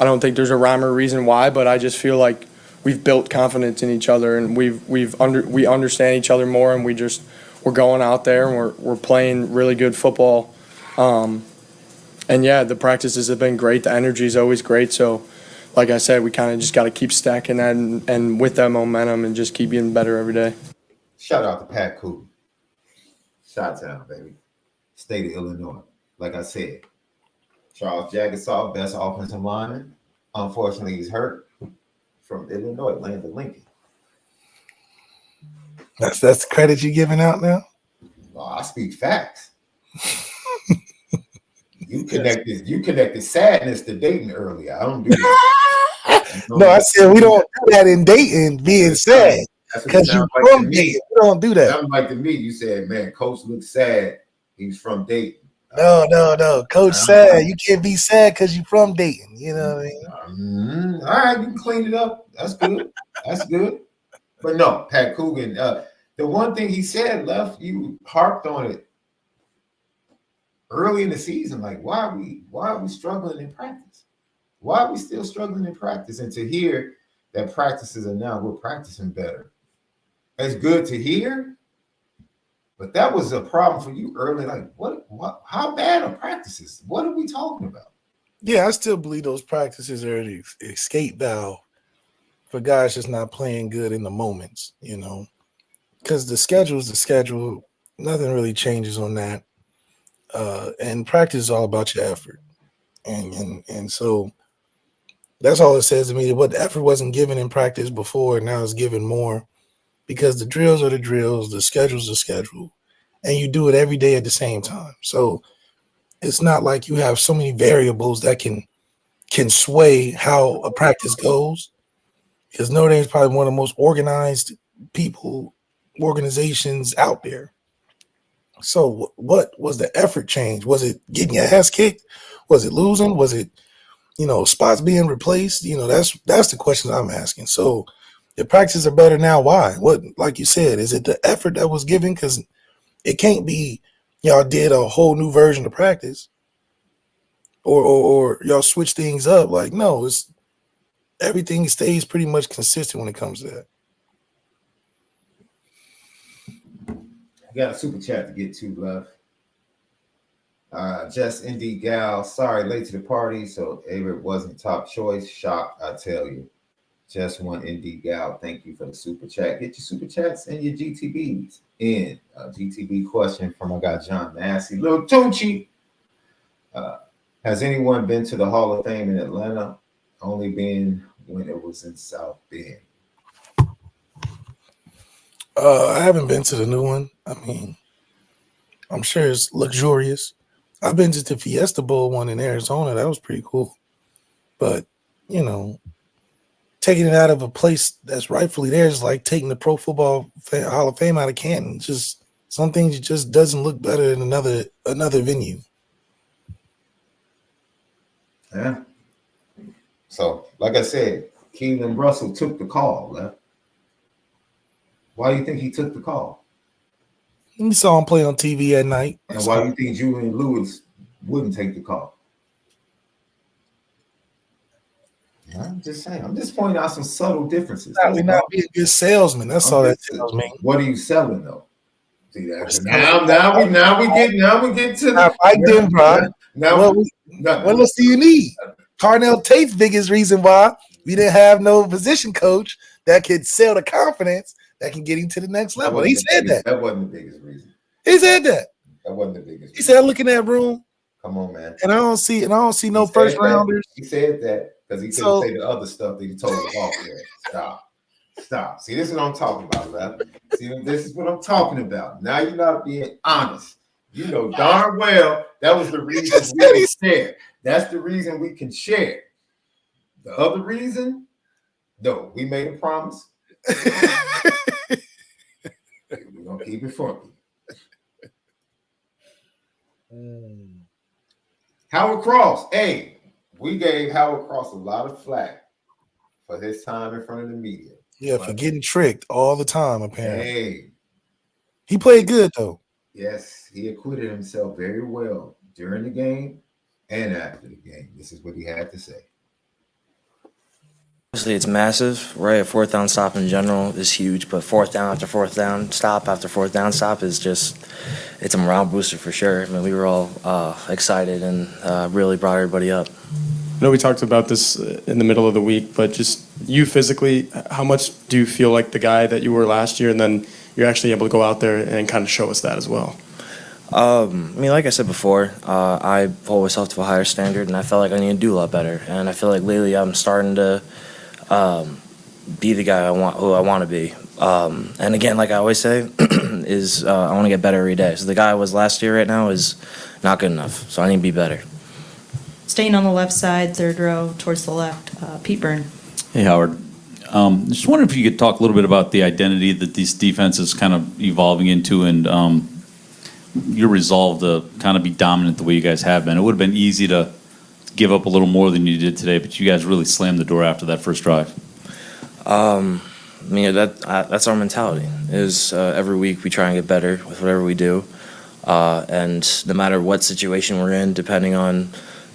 I don't think there's a rhyme or reason why, but I just feel like we've built confidence in each other, and we understand each other more, and we're going out there and we're playing really good football. And yeah, the practices have been great. The energy is always great. So like I said, we kind of just got to keep stacking that and with that momentum and just keep getting better every day. Shout out to Pat Cooley. Chi-Town, baby. State of Illinois. Like I said, Charles Jagasaw, best offensive lineman. Unfortunately, he's hurt. From Illinois, land of Lincoln. That's the credit you're giving out now? Well, I speak facts. You connected sadness to dating earlier. I don't do that. No, I said we don't do that in dating, being sad. Because you from dating. We don't do that. Sounds like to me, you said, man, coach looks sad. He's from Dayton. No. Coach sad. You can't be sad because you from Dayton. You know what I mean? All right, you can clean it up. That's good. That's good. But no, Pat Coogan, the one thing he said, Left, you harped on it early in the season. Like, why are we struggling in practice? Why are we still struggling in practice? And to hear that practices are now, we're practicing better. It's good to hear. But that was a problem for you early. Like, what, how bad are practices? What are we talking about? Yeah, I still believe those practices are the escape valve for guys just not playing good in the moments, you know, because the schedule is the schedule. Nothing really changes on that. And practice is all about your effort. And so that's all it says to me. What the effort wasn't given in practice before, now it's given more. Because the drills are the drills, the schedule's the schedule, and you do it every day at the same time. So it's not like you have so many variables that can sway how a practice goes. Because Notre Dame is probably one of the most organized organizations out there. So what was the effort change? Was it getting your ass kicked? Was it losing? Was it, spots being replaced? That's the question I'm asking. So the practices are better now. Why? What, like you said, is it the effort that was given? Because it can't be y'all did a whole new version of practice or y'all switch things up. Like, no, it's everything stays pretty much consistent when it comes to that. I got a super chat to get to, Left. Just Indeed Gal, sorry, late to the party, so Hebert wasn't top choice. Shocked, I tell you. Just one Indeed Gal, thank you for the super chat. Get your super chats and your GTBs in. GTB question from my guy John Massey. Little Tucci. Has anyone been to the Hall of Fame in Atlanta? Only been when it was in South Bend. I haven't been to the new one. I mean, I'm sure it's luxurious. I've been to the Fiesta Bowl one in Arizona. That was pretty cool. But, taking it out of a place that's rightfully theirs is like taking the Pro Football Hall of Fame out of Canton. Just some things it just doesn't look better than another venue. Yeah. So, like I said, Keelan Russell took the call, Left. Why do you think he took the call? We saw him play on TV at night. And why do you think Julian Lewis wouldn't take the call? I'm just saying. I'm just pointing out some subtle differences. We're not being good salesmen. That's all that tells me. What are you selling though? See that? Now we get to the Mike Denbrock. What else do you need? Carnell Tate's biggest reason why we didn't have no position coach that could sell the confidence that can get him to the next level. He said that. That wasn't the biggest reason. He said that. That wasn't the biggest reason. He said, I look in that room. Come on, man. And I don't see no first rounders. He said that because he couldn't say the other stuff that he told us off there. Stop. See, this is what I'm talking about, Left. See, this is what I'm talking about. Now you're not being honest. You know darn well that was the reason we can share. That's the reason we can share. The other reason, no, we made a promise. We're gonna keep it funky. Howard Cross, hey, we gave Howard Cross a lot of flack for his time in front of the media. Yeah, for getting tricked all the time, apparently. Hey. He played good, though. Yes, he acquitted himself very well during the game and after the game. This is what he had to say. Obviously, it's massive, right? A fourth down stop in general is huge, but fourth down after fourth down stop after fourth down stop is just, it's a morale booster for sure. I mean, we were all excited and really brought everybody up. I know we talked about this in the middle of the week, but just you physically, how much do you feel like the guy that you were last year, and then you're actually able to go out there and kind of show us that as well? I mean, like I said before, I hold myself to a higher standard, and I felt like I need to do a lot better. And I feel like lately I'm starting to be the guy who I want to be. And again, like I always say, I want to get better every day. So the guy I was last year right now is not good enough. So I need to be better. Staying on the left side, third row, towards the left, Pete Byrne. Hey, Howard. Just wondering if you could talk a little bit about the identity that this defense is kind of evolving into, and your resolve to kind of be dominant the way you guys have been. It would have been easy to give up a little more than you did today, but you guys really slammed the door after that first drive. I mean, that's our mentality. Is every week we try and get better with whatever we do, and no matter what situation we're in, depending on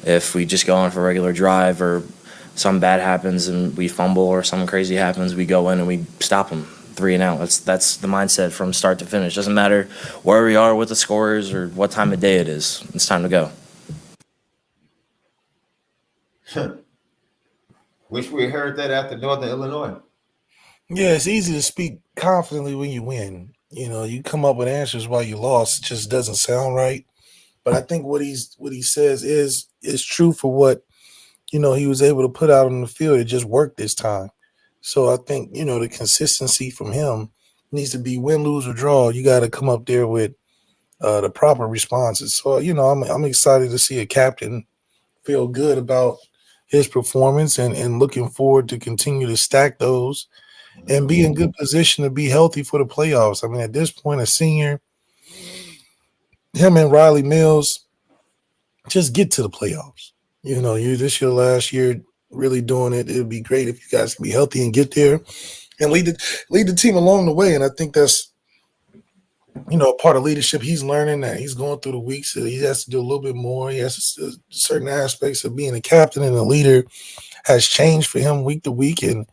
if we just go on for a regular drive or something bad happens and we fumble or something crazy happens, we go in and we stop them 3 and out. That's the mindset from start to finish. Doesn't matter where we are with the scores or what time of day it is. It's time to go. Wish we heard that after Northern Illinois. Yeah, it's easy to speak confidently when you win. You know, you come up with answers while you lost. It just doesn't sound right. But I think what he says is true for what, you know, he was able to put out on the field. It just worked this time. So I think, you know, the consistency from him needs to be win, lose, or draw. You got to come up there with the proper responses. So, you know, I'm excited to see a captain feel good about his performance and looking forward to continue to stack those and be in good position to be healthy for the playoffs. I mean, at this point, a senior, him and Riley Mills, just get to the playoffs. You know, this your last year really doing it. It would be great if you guys can be healthy and get there and lead the team along the way. And I think that's, you know, part of leadership. He's learning that. He's going through the weeks. So he has to do a little bit more. He has to, certain aspects of being a captain and a leader has changed for him week to week. And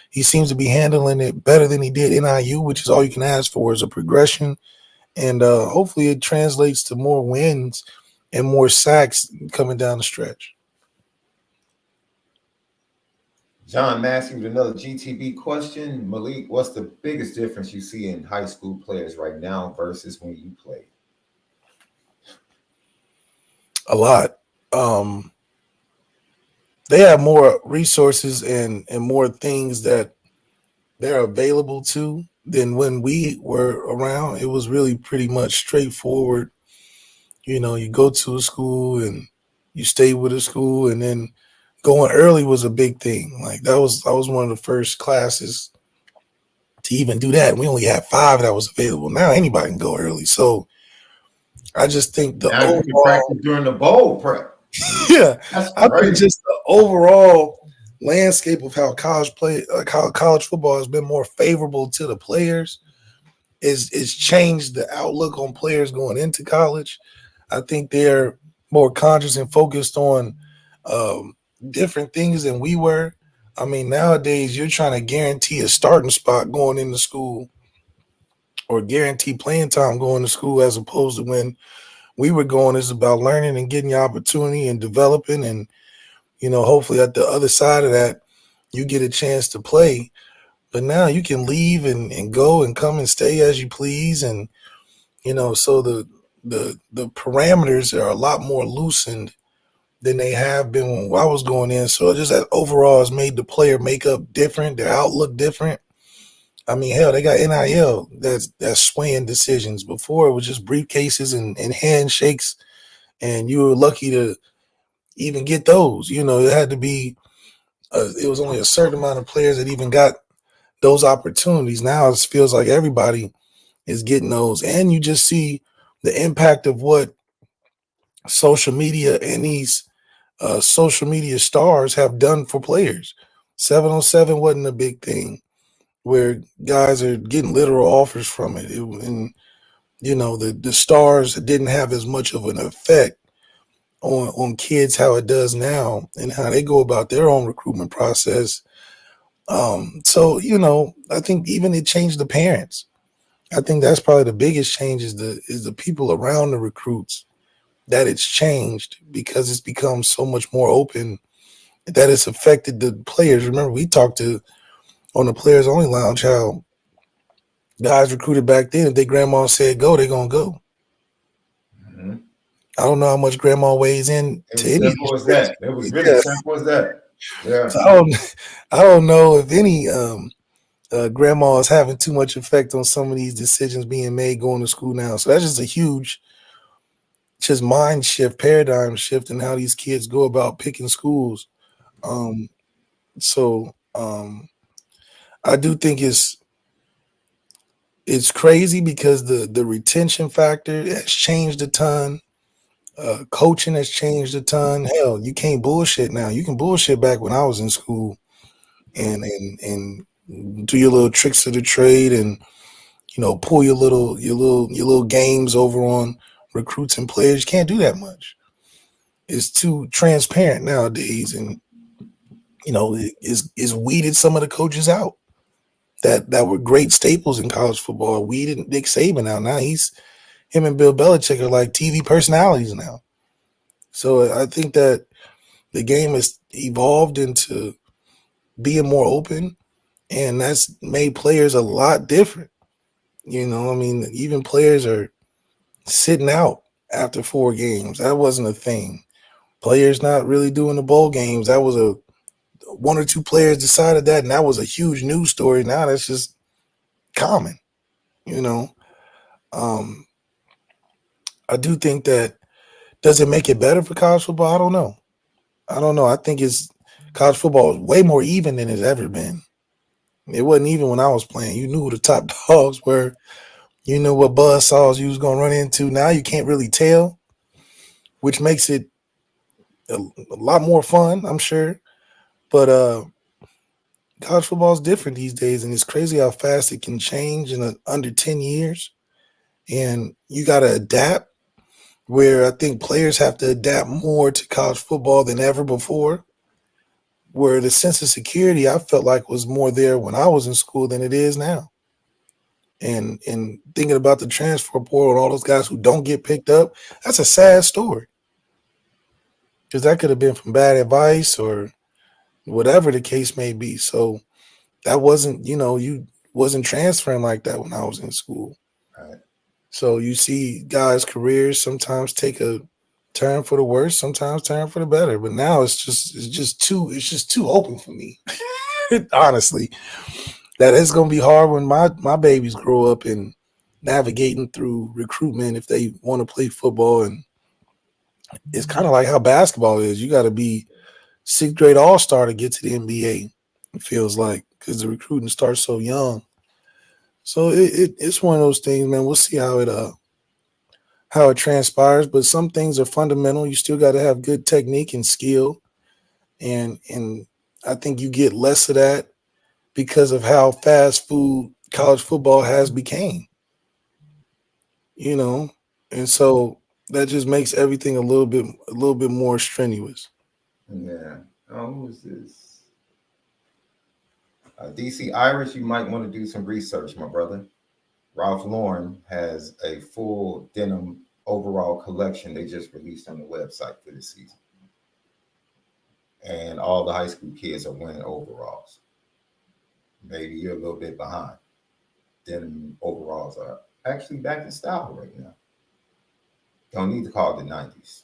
he seems to be handling it better than he did in IU, which is all you can ask for is a progression. And hopefully it translates to more wins and more sacks coming down the stretch. John Massey with another GTB question. Malik, what's the biggest difference you see in high school players right now versus when you played? A lot. They have more resources and more things that they're available to than when we were around. It was really pretty much straightforward. You know, you go to a school and you stay with a school, and then going early was a big thing. Like I was one of the first classes to even do that. We only had 5 that was available. Now anybody can go early. So I just think the now you can practice during the bowl prep. Yeah, That's I think crazy. just the overall landscape of how college football has been more favorable to the players is changed the outlook on players going into college. I think they're more conscious and focused on different things than we were. I mean, nowadays you're trying to guarantee a starting spot going into school or guarantee playing time going to school, as opposed to when we were going, is about learning and getting your opportunity and developing. And, you know, hopefully at the other side of that, you get a chance to play. But now you can leave and go and come and stay as you please. And, you know, so the parameters are a lot more loosened than they have been when I was going in. So just that overall has made the player makeup different, their outlook different. I mean, hell, they got NIL that's swaying decisions. Before it was just briefcases and handshakes, and you were lucky to even get those. You know, it had to be, it was only a certain amount of players that even got those opportunities. Now it feels like everybody is getting those. And you just see the impact of what social media and these social media stars have done for players. 7-on-7 wasn't a big thing, where guys are getting literal offers from it. And, you know, the stars didn't have as much of an effect on kids how it does now and how they go about their own recruitment process. So, you know, I think even it changed the parents. I think that's probably the biggest change is the people around the recruits, that it's changed because it's become so much more open that it's affected the players. Remember, we talked to on the Players Only Lounge how guys recruited back then, if their grandma said go, they're going to go. Mm-hmm. I don't know how much grandma weighs in It to was any. simple as that. It was really simple as that. Yeah. So I don't know if any grandma is having too much effect on some of these decisions being made going to school now. So that's just a huge just mind shift, paradigm shift, and how these kids go about picking schools. So I do think it's crazy because the retention factor has changed a ton. Coaching has changed a ton. Hell, you can't bullshit now. You can bullshit back when I was in school and do your little tricks of the trade and pull your little games over on recruits and players. You can't do that much. It's too transparent nowadays, and it's weeded some of the coaches out that were great staples in college football. Weeded Nick Saban out. Now him and Bill Belichick are like TV personalities now. So I think that the game has evolved into being more open, and that's made players a lot different. Even players are sitting out after 4 games. That wasn't a thing. Players not really doing the bowl games. That was one or two players decided that, and that was a huge news story. Now that's just common. I do think that, does it make it better for college football? I don't know. I think college football is way more even than it's ever been. It wasn't even when I was playing. You knew who the top dogs were. You knew what buzzsaws you was going to run into. Now you can't really tell, which makes it a lot more fun, I'm sure. But college football is different these days, and it's crazy how fast it can change in under 10 years. And you got to adapt, where I think players have to adapt more to college football than ever before, where the sense of security I felt like was more there when I was in school than it is now. And thinking about the transfer portal and all those guys who don't get picked up, that's a sad story. Because that could have been from bad advice or whatever the case may be. So that wasn't, you wasn't transferring like that when I was in school. Right. So you see guys' careers sometimes take a turn for the worse, sometimes turn for the better. But now it's just too open for me. Honestly. That it's gonna be hard when my babies grow up and navigating through recruitment if they want to play football. And it's kind of like how basketball is. You got to be 6th grade all-star to get to the NBA. It feels like, because the recruiting starts so young. So it's one of those things, man. We'll see how it transpires. But some things are fundamental. You still got to have good technique and skill, and I think you get less of that because of how fast food college football has became. And so that just makes everything a little bit more strenuous. Yeah. Who is this? DC Irish, you might want to do some research, my brother. Ralph Lauren has a full denim overall collection they just released on the website for this season. And all the high school kids are wearing overalls. Maybe you're a little bit behind. Denim overalls are actually back in style right now. Don't need to call it the 90s.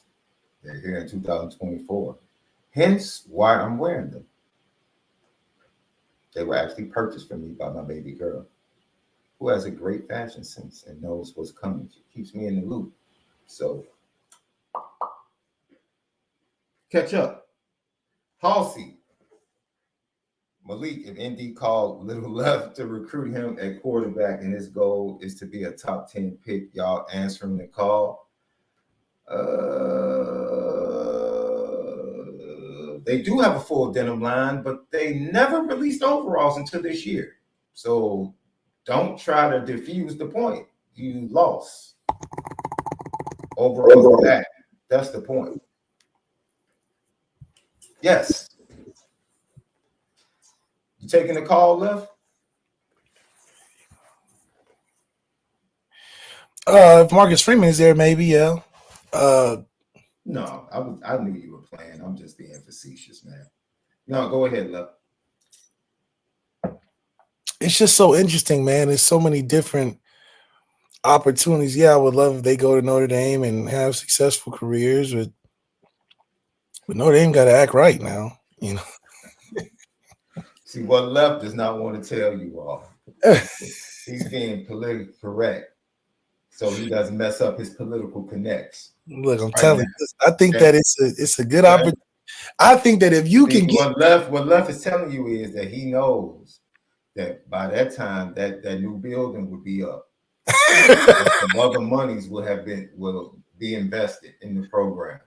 They're here in 2024. Hence why I'm wearing them. They were actually purchased for me by my baby girl, who has a great fashion sense and knows what's coming. She keeps me in the loop. So, catch up. Halsey. MALIK, if ND called Little Left to recruit him at quarterback, and his goal is to be a top 10 pick, y'all answering the call. They do have a full denim line, but they never released overalls until this year. So don't try to diffuse the point. You lost. Overalls back. That's the point. Yes. You taking the call, Left? If Marcus Freeman is there, maybe, yeah. No, I knew you were playing. I'm just being facetious, man. No, go ahead, Left. It's just so interesting, man. There's so many different opportunities. Yeah, I would love if they go to Notre Dame and have successful careers, but Notre Dame got to act right now, See, what Left does not want to tell you all. He's being politically correct. so he doesn't mess up his political connects. Look, I'm Right telling now. you, I think that it's a good opportunity. I think that if you can get what Left is telling you is that he knows that by that time that new building would be up. And some other monies will be invested in the program.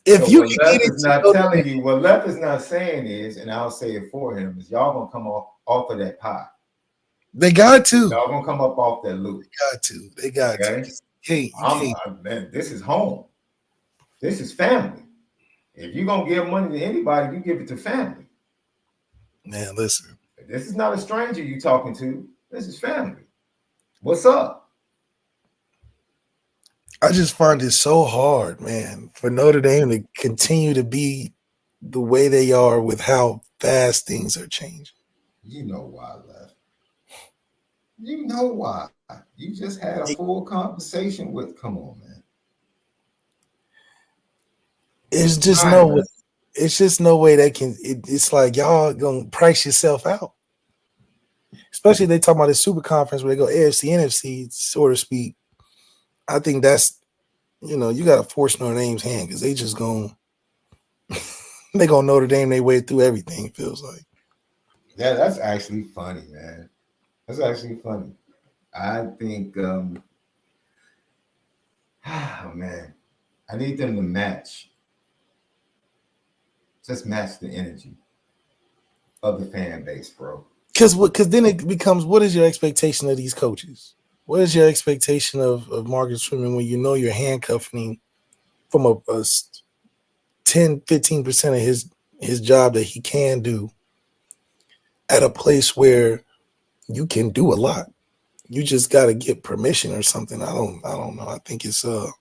If so you what can Left get is into not Notre telling Dame, you, what Left is not saying is, and I'll say it for him, is y'all gonna come off of that pie. they got to. Y'all gonna come up off that loop. They got Okay? to. Hey, man, this is home. This is family. If you're gonna give money to anybody, you give it to family. Man, listen. This is not a stranger you talking to. This is family. What's up? I just find it so hard, man, for Notre Dame to continue to be the way they are with how fast things are changing. You know why, Left. You know why. You just had a full conversation with. Come on, man. It's just no way. It's just no way that can. It's like y'all gonna price yourself out. Especially they talk about the super conference where they go AFC, NFC, so to speak. I think that's, you got to force Notre Dame's hand because they just gonna Notre Dame their way through everything. It feels like. Yeah, that's actually funny, man. That's actually funny. I think, oh man, I need them to match. Just match the energy of the fan base, bro. Because then it becomes, what is your expectation of these coaches? What is your expectation of Marcus Freeman when you know you're handcuffing from a 10, 15% of his job that he can do at a place where you can do a lot? You just got to get permission or something. I don't know. I think it's a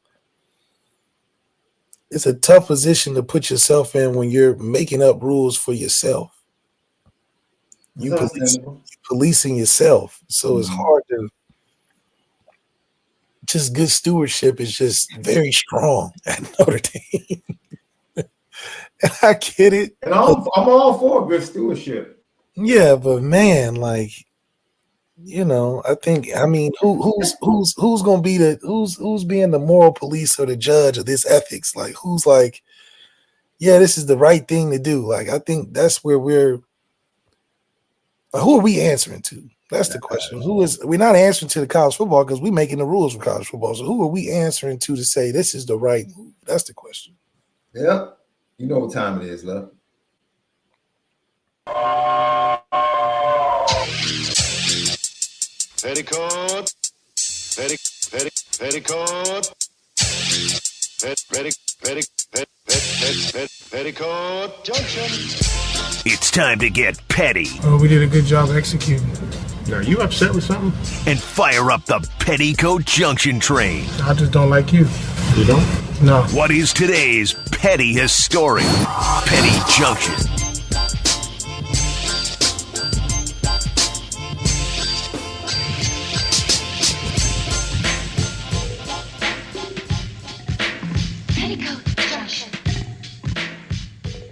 tough position to put yourself in when you're making up rules for yourself. You policing yourself. So it's hard to, just good stewardship is just very strong at Notre Dame. And I get it. And I'm all for good stewardship. Yeah, but man, like, I mean, who's gonna be who's being the moral police or the judge of this ethics? Like, who's like, yeah, this is the right thing to do. Like, I think that's where who are we answering to? That's the question. We're not answering to the college football because we're making the rules for college football. So who are we answering to say this is the right move? That's the question. Yep. You know what time it is, love. Petticoat. Petticoat Junction. It's time to get petty. Oh, we did a good job executing. Are you upset with something? And fire up the Petticoat Junction train. I just don't like you. You don't? No. What is today's petty historic? Petty Junction.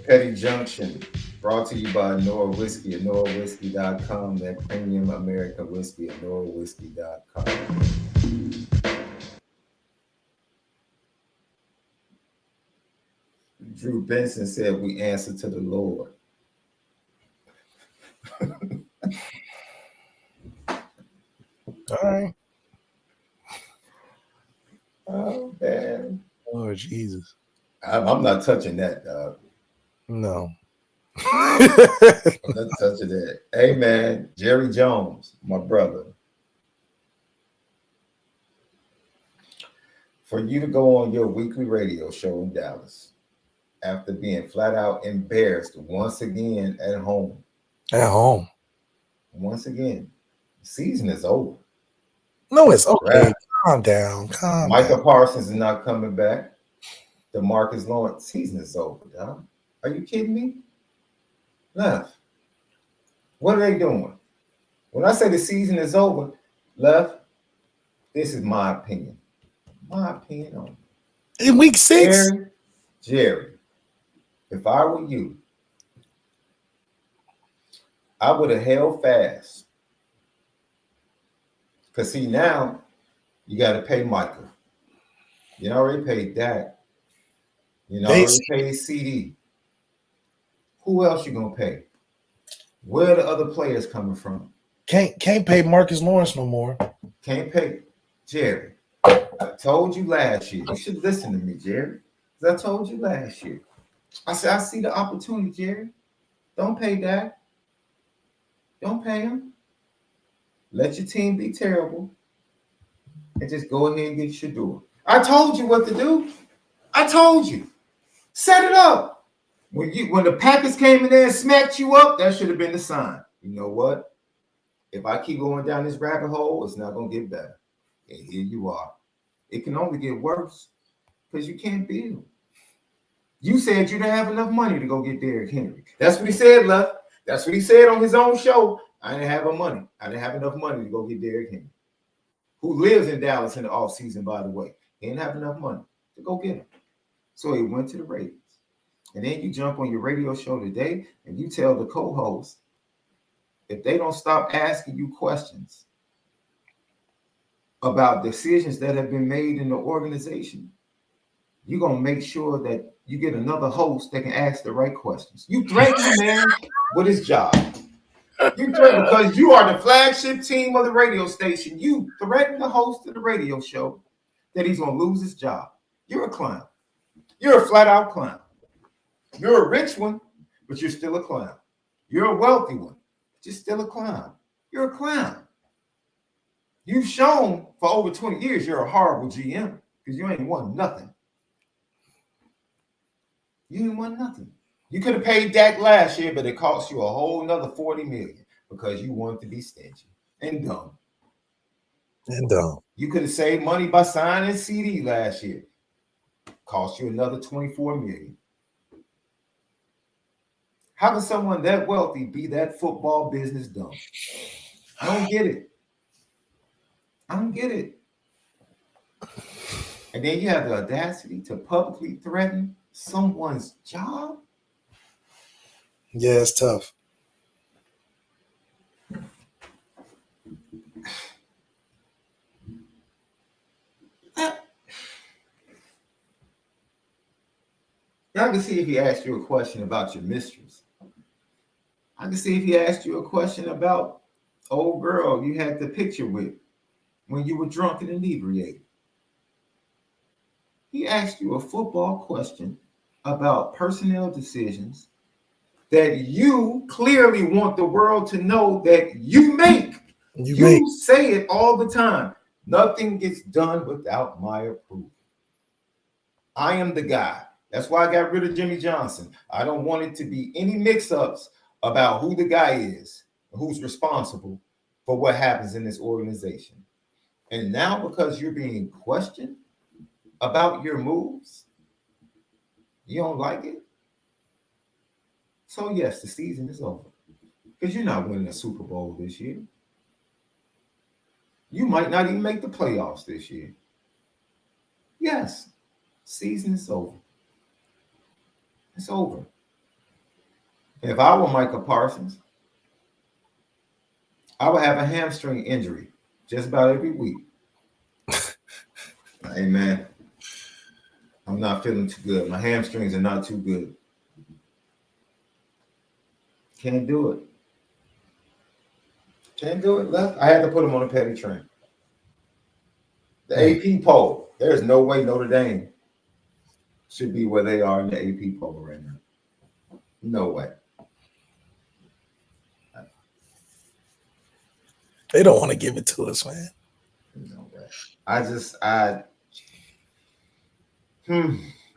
Petty Junction, brought to you by ONORA Whiskey at ONORAWhiskey.com, that premium American whiskey at ONORAWhiskey.com. Drew Benson said we answer to the Lord. All right. Oh, man. Lord Jesus. I'm not touching that, dog. No. I'm not touching that. Hey, man, Jerry Jones, my brother. For you to go on your weekly radio show in Dallas after being flat out embarrassed once again at home. At home. Once again, the season is over. No, it's okay. Right. Calm down. Michael Parsons is not coming back. DeMarcus Lawrence, season is over, dog. Are you kidding me? Left. What are they doing? When I say the season is over, Left, this is my opinion. My opinion on it. In week 6? Jerry, if I were you, I would have held fast. Because see, now You got to pay Micah. You already paid Dak. You already paid CD. Who else you gonna pay? Where are the other players coming from? Can't pay Marcus Lawrence no more. Can't pay Jerry. I told you last year. You should listen to me, Jerry. Because I told you last year. I said, I see the opportunity, Jerry. Don't pay Dak. Don't pay him. Let your team be terrible. And just go ahead and get Shador. I told you what to do. I told you. Set it up. When the Packers came in there and smacked you up, that should have been the sign. You know what? If I keep going down this rabbit hole, it's not going to get better. And here you are. It can only get worse because you can't build. You said you didn't have enough money to go get Derrick Henry. That's what he said, Left. That's what he said on his own show. I didn't have money. I didn't have enough money to go get Derrick Henry, who lives in Dallas in the offseason, by the way. He didn't have enough money to go get him. So he went to the Raiders. And then you jump on your radio show today and you tell the co-host, if they don't stop asking you questions about decisions that have been made in the organization, you're going to make sure that you get another host that can ask the right questions. You threaten the man with his job. You threaten because you are the flagship team of the radio station. You threaten the host of the radio show that he's going to lose his job. You're a clown. You're a flat-out clown. You're a rich one, but you're still a clown. You're a wealthy one, but you're still a clown. You're a clown. You've shown for over 20 years you're a horrible GM because you ain't won nothing. You ain't won nothing. You could have paid Dak last year, but it cost you a whole nother $40 million because you wanted to be stingy and dumb. You could have saved money by signing CD last year. Cost you another $24 million. How can someone that wealthy be that football business dumb? I don't get it. I don't get it. And then you have the audacity to publicly threaten someone's job? Yeah, it's tough. I can see if he asked you a question about your mistress. I can see if he asked you a question about old girl you had the picture with when you were drunk and inebriated. He asked you a football question about personnel decisions that you clearly want the world to know that you make. You say it all the time. Nothing gets done without my approval. I am the guy. That's why I got rid of Jimmy Johnson. I don't want it to be any mix-ups about who the guy is, who's responsible for what happens in this organization. And now because you're being questioned about your moves, you don't like it? So yes, the season is over because you're not winning a Super Bowl this year. You might not even make the playoffs this year. Yes, season is over. It's over. If I were Micah Parsons, I would have a hamstring injury just about every week. Hey, man, I'm not feeling too good. My hamstrings are not too good. Can't do it. Can't do it, Left. I had to put him on a petty train. The AP poll, there's no way Notre Dame should be where they are in the AP poll right now. No way. They don't want to give it to us, man. No way.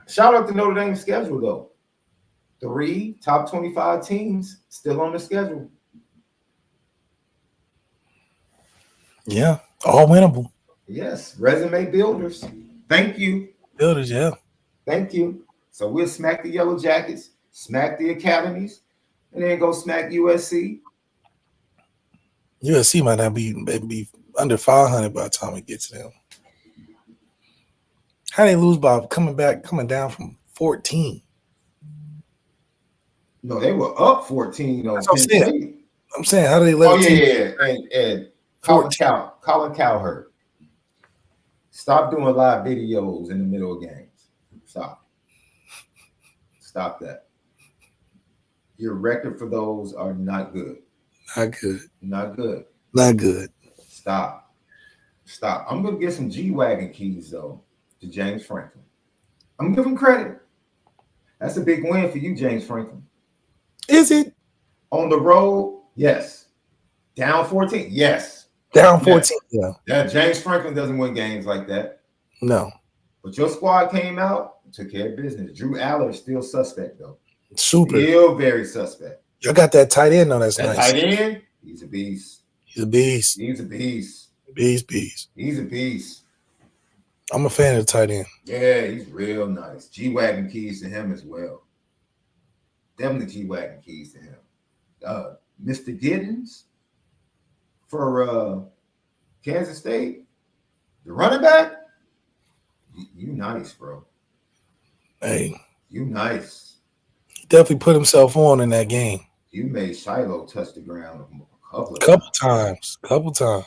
Shout out to Notre Dame's schedule, though. 3 top 25 teams still on the schedule. Yeah, all winnable. Yes, resume builders. Thank you. Builders, yeah. Thank you. So we'll smack the Yellow Jackets, smack the academies, and then go smack USC. USC might not be under 500 by the time it gets to them. How they lose by coming down from 14? No, they were up 14 on Penn State. I'm saying, how do they let and Colin Cowherd. Stop doing live videos in the middle of games. Stop that. Your record for those are not good. Not good. Not good. Not good. Stop. I'm gonna get some G-Wagon keys though to James Franklin. I'm gonna give him credit. That's a big win for you, James Franklin. Is it? On the road, yes. Down 14, yes. Down 14, yeah. James Franklin doesn't win games like that. No. But your squad came out and took care of business. Drew Aller is still suspect though. Super. Still very suspect. Y'all got that tight end though. That's nice. Tight end, he's a beast. He's a beast. He's a beast. Beast. He's a beast. I'm a fan of the tight end. Yeah, he's real nice. G-Wagon keys to him as well. Definitely G-Wagon keys to him. Mr. Giddens for Kansas State, the running back. You nice, bro. Hey. You nice. He definitely put himself on in that game. You made Shiloh touch the ground a couple times.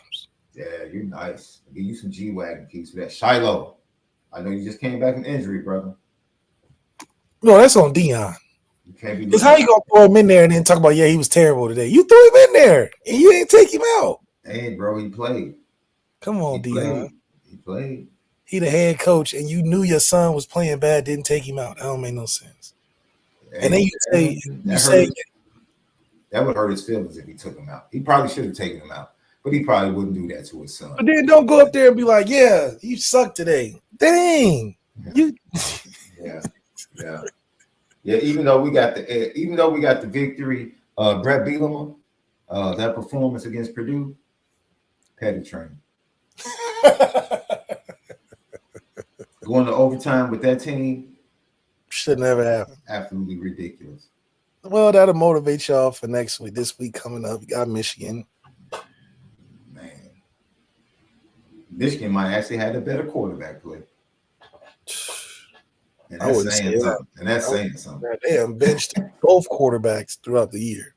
Yeah, you're nice. I'll give you some G-Wagon keys for that. Shiloh, I know you just came back from injury, brother. No, that's on Dion. You can't be. Because how you gonna throw him in there and then talk about, yeah, he was terrible today? You threw him in there and you didn't take him out. Hey, bro, he played. Come on, Dion. He played. He the head coach, and you knew your son was playing bad, didn't take him out. That don't make no sense. Hey, and then you say that would hurt his feelings if he took him out. He probably should have taken him out, but he probably wouldn't do that to his son. But then don't go up there and be like, yeah, you suck today. Dang. Yeah. Yeah, even though we got the victory, Brett Bielema, that performance against Purdue, petty training. Going to overtime with that team should never happen. Absolutely ridiculous. Well, that'll motivate y'all for next week. This week coming up, you got Michigan. Man, Michigan might actually have a better quarterback play. And that's saying something. And that's saying something. They have benched both quarterbacks throughout the year.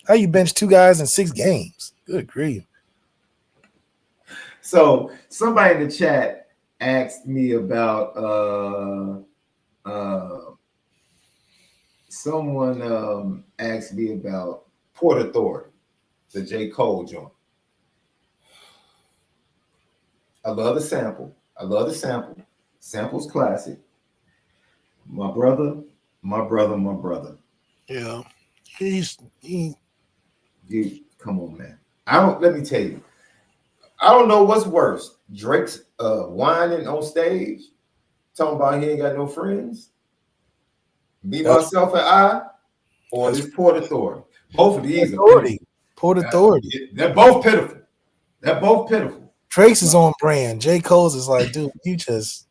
How you bench two guys in 6 games? Good grief. So somebody in the chat asked me about someone asked me about Port Authority, the J. Cole joint. I love the sample. Sample's classic. My brother. Yeah. You come on, man. Let me tell you. I don't know what's worse. Drake's whining on stage, talking about he ain't got no friends. Me, myself, and I, or this Port Authority. Both of these are Port Authority. They're both pitiful. Drake's is on brand. J. Cole's is like, dude, you just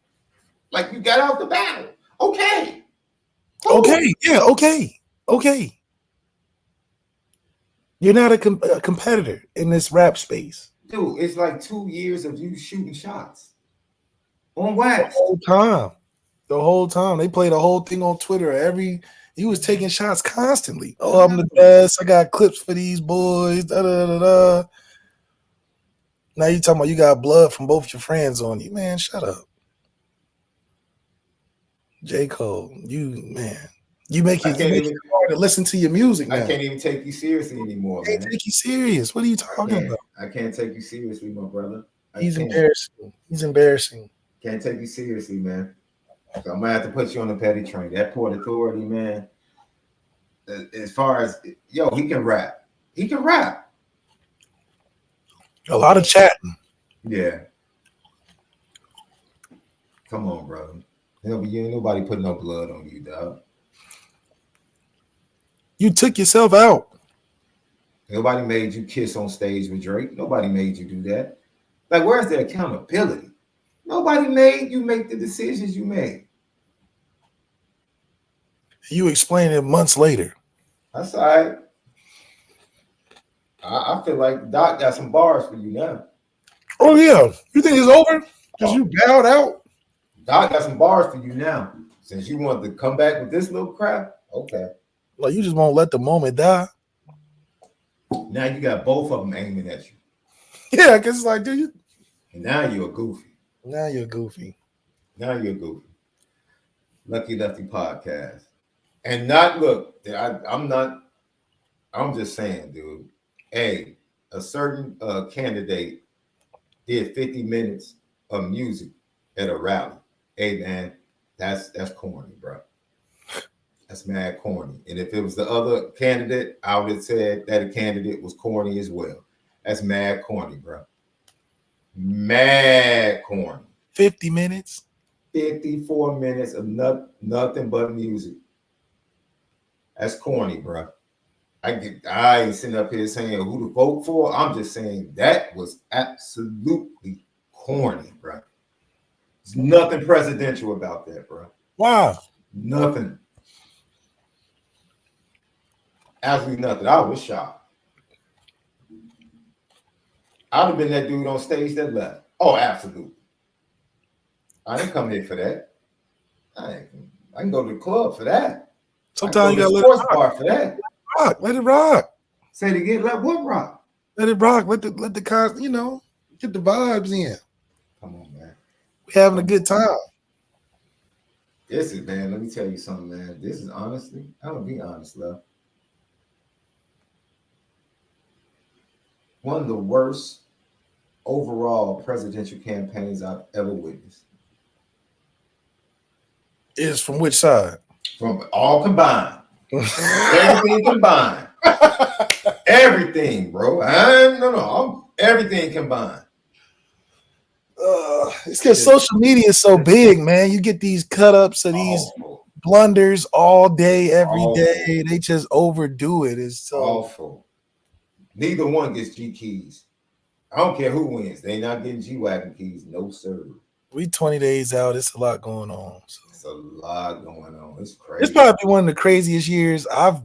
like you got out the battle. Okay. Cool. Okay. Yeah. Okay. You're not a competitor in this rap space. Dude, it's like 2 years of you shooting shots on wax. The whole time. They played the whole thing on Twitter. He was taking shots constantly. Oh, I'm the best. I got clips for these boys. Da, da, da, da. Now you talking about you got blood from both your friends on you. Man, shut up. J. Cole, you make it hard to listen to your music now. I can't even take you seriously anymore. I can't take you serious. What are you talking about? I can't take you seriously, my brother. He's embarrassing. Can't take you seriously, man. So I'm gonna have to put you on the petty train. That Port Authority, man. As far as he can rap. A lot of chatting. Yeah. Come on, brother. Ain't nobody putting no blood on you, dog. You took yourself out. Nobody made you kiss on stage with Drake. Nobody made you do that. Like, where's the accountability? Nobody made you make the decisions you made. You explained it months later. That's all right. I feel like Doc got some bars for you now. Oh, yeah. You think it's over? Because you bowed out? Doc got some bars for you now. Since you want to come back with this little crap, okay. Like, you just won't let the moment die. Now you got both of them aiming at you. Yeah, because it's like, dude, And now you're a goofy. Now you're goofy. Now you're goofy. Lucky Lefty podcast. And not look, I'm just saying, dude. Hey, a certain candidate did 50 minutes of music at a rally. Hey man, that's corny, bro. That's mad corny. And if it was the other candidate, I would have said that a candidate was corny as well. That's mad corny, bro. Mad corny. 50 minutes? 54 minutes of nothing but music. That's corny, bro. I ain't sitting up here saying who to vote for. I'm just saying that was absolutely corny, bro. There's nothing presidential about that, bro. Wow. Nothing. Absolutely nothing. I was shocked. I'd have been that dude on stage that left. Oh, absolutely. I didn't come here for that. I can go to the club for that. Sometimes you gotta let sports bar for that. Rock. Let it rock. Say it again. Let what rock? Let it rock. Let the get the vibes in. Come on, man. We're having a good time. This is, man, let me tell you something, man. This is honestly, I'm gonna be honest, love. One of the worst overall presidential campaigns I've ever witnessed. Is from which side? From all combined. Everything combined. Everything, bro. Everything combined. It's because social media is so big, man. You get these cut ups of these blunders all day, every day. They just overdo it. It's so awful. Neither one gets G keys. I don't care who wins. They not getting G-Wagon keys. No, sir. We 20 days out. It's a lot going on. So. It's a lot going on. It's crazy. It's probably one of the craziest years I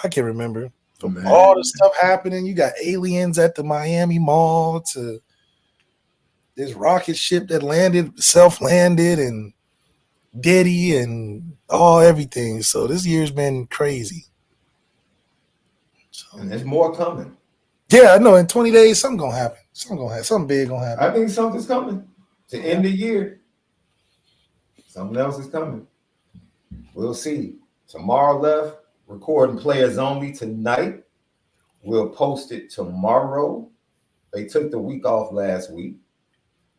can remember. From all the stuff happening, you got aliens at the Miami Mall to this rocket ship that self-landed, and Diddy and everything. So this year's been crazy. So, and there's more coming. Yeah, I know. In 20 days, something gonna happen. Something big gonna happen. I think something's coming to end the year. Something else is coming. We'll see. Tomorrow left. Recording players only tonight. We'll post it tomorrow. They took the week off last week.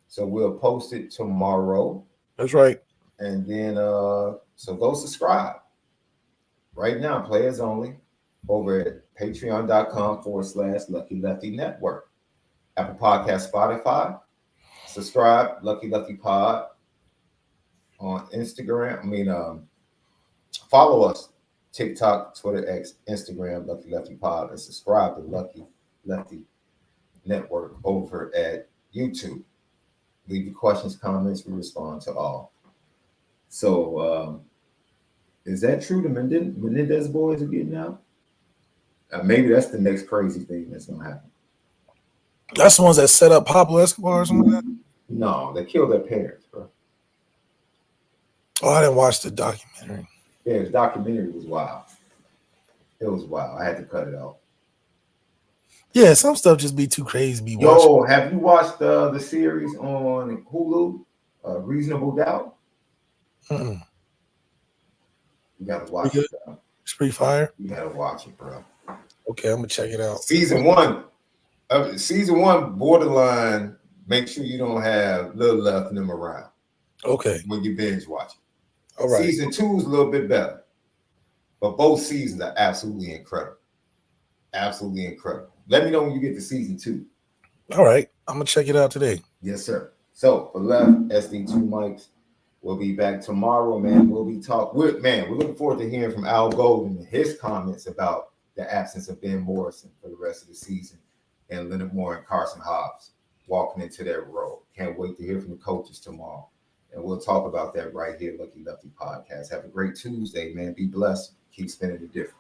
So we'll post it tomorrow. That's right. And then so go subscribe. Right now, players only over at patreon.com/Lucky Lefty Network. Apple Podcast, Spotify. Subscribe, Lucky Lefty Pod on Instagram. Follow us. TikTok, Twitter, X, Instagram, Lucky Lefty Pod, and subscribe to Lucky Lefty Network over at YouTube. Leave your questions, comments, we respond to all. So, is that true? The Menendez boys are getting out? Maybe that's the next crazy thing that's going to happen. That's the ones that set up Pablo Escobar or something like that? No, they killed their parents, bro. Oh, I didn't watch the documentary. Yeah, the documentary was wild. It was wild. I had to cut it off. Yeah, some stuff just be too crazy to be watching. Yo, have you watched the series on Hulu, Reasonable Doubt? Mm-mm. You gotta watch it, bro. It's pretty fire. You gotta watch it, bro. Okay, I'm gonna check it out. Season one, borderline. Make sure you don't have little left in them around. Okay. When you binge watch it. All right. Season 2 is a little bit better, but both seasons are absolutely incredible. Absolutely incredible. Let me know when you get to season 2. All right, I'm gonna check it out today. Yes, sir. So for left SD2 mics, we'll be back tomorrow, man. We'll be we're looking forward to hearing from Al Golden and his comments about the absence of Ben Morrison for the rest of the season, and Leonard Moore and Carson Hobbs walking into that role. Can't wait to hear from the coaches tomorrow. And we'll talk about that right here, Lucky Lefty Podcast. Have a great Tuesday, man. Be blessed. Keep spinning the difference.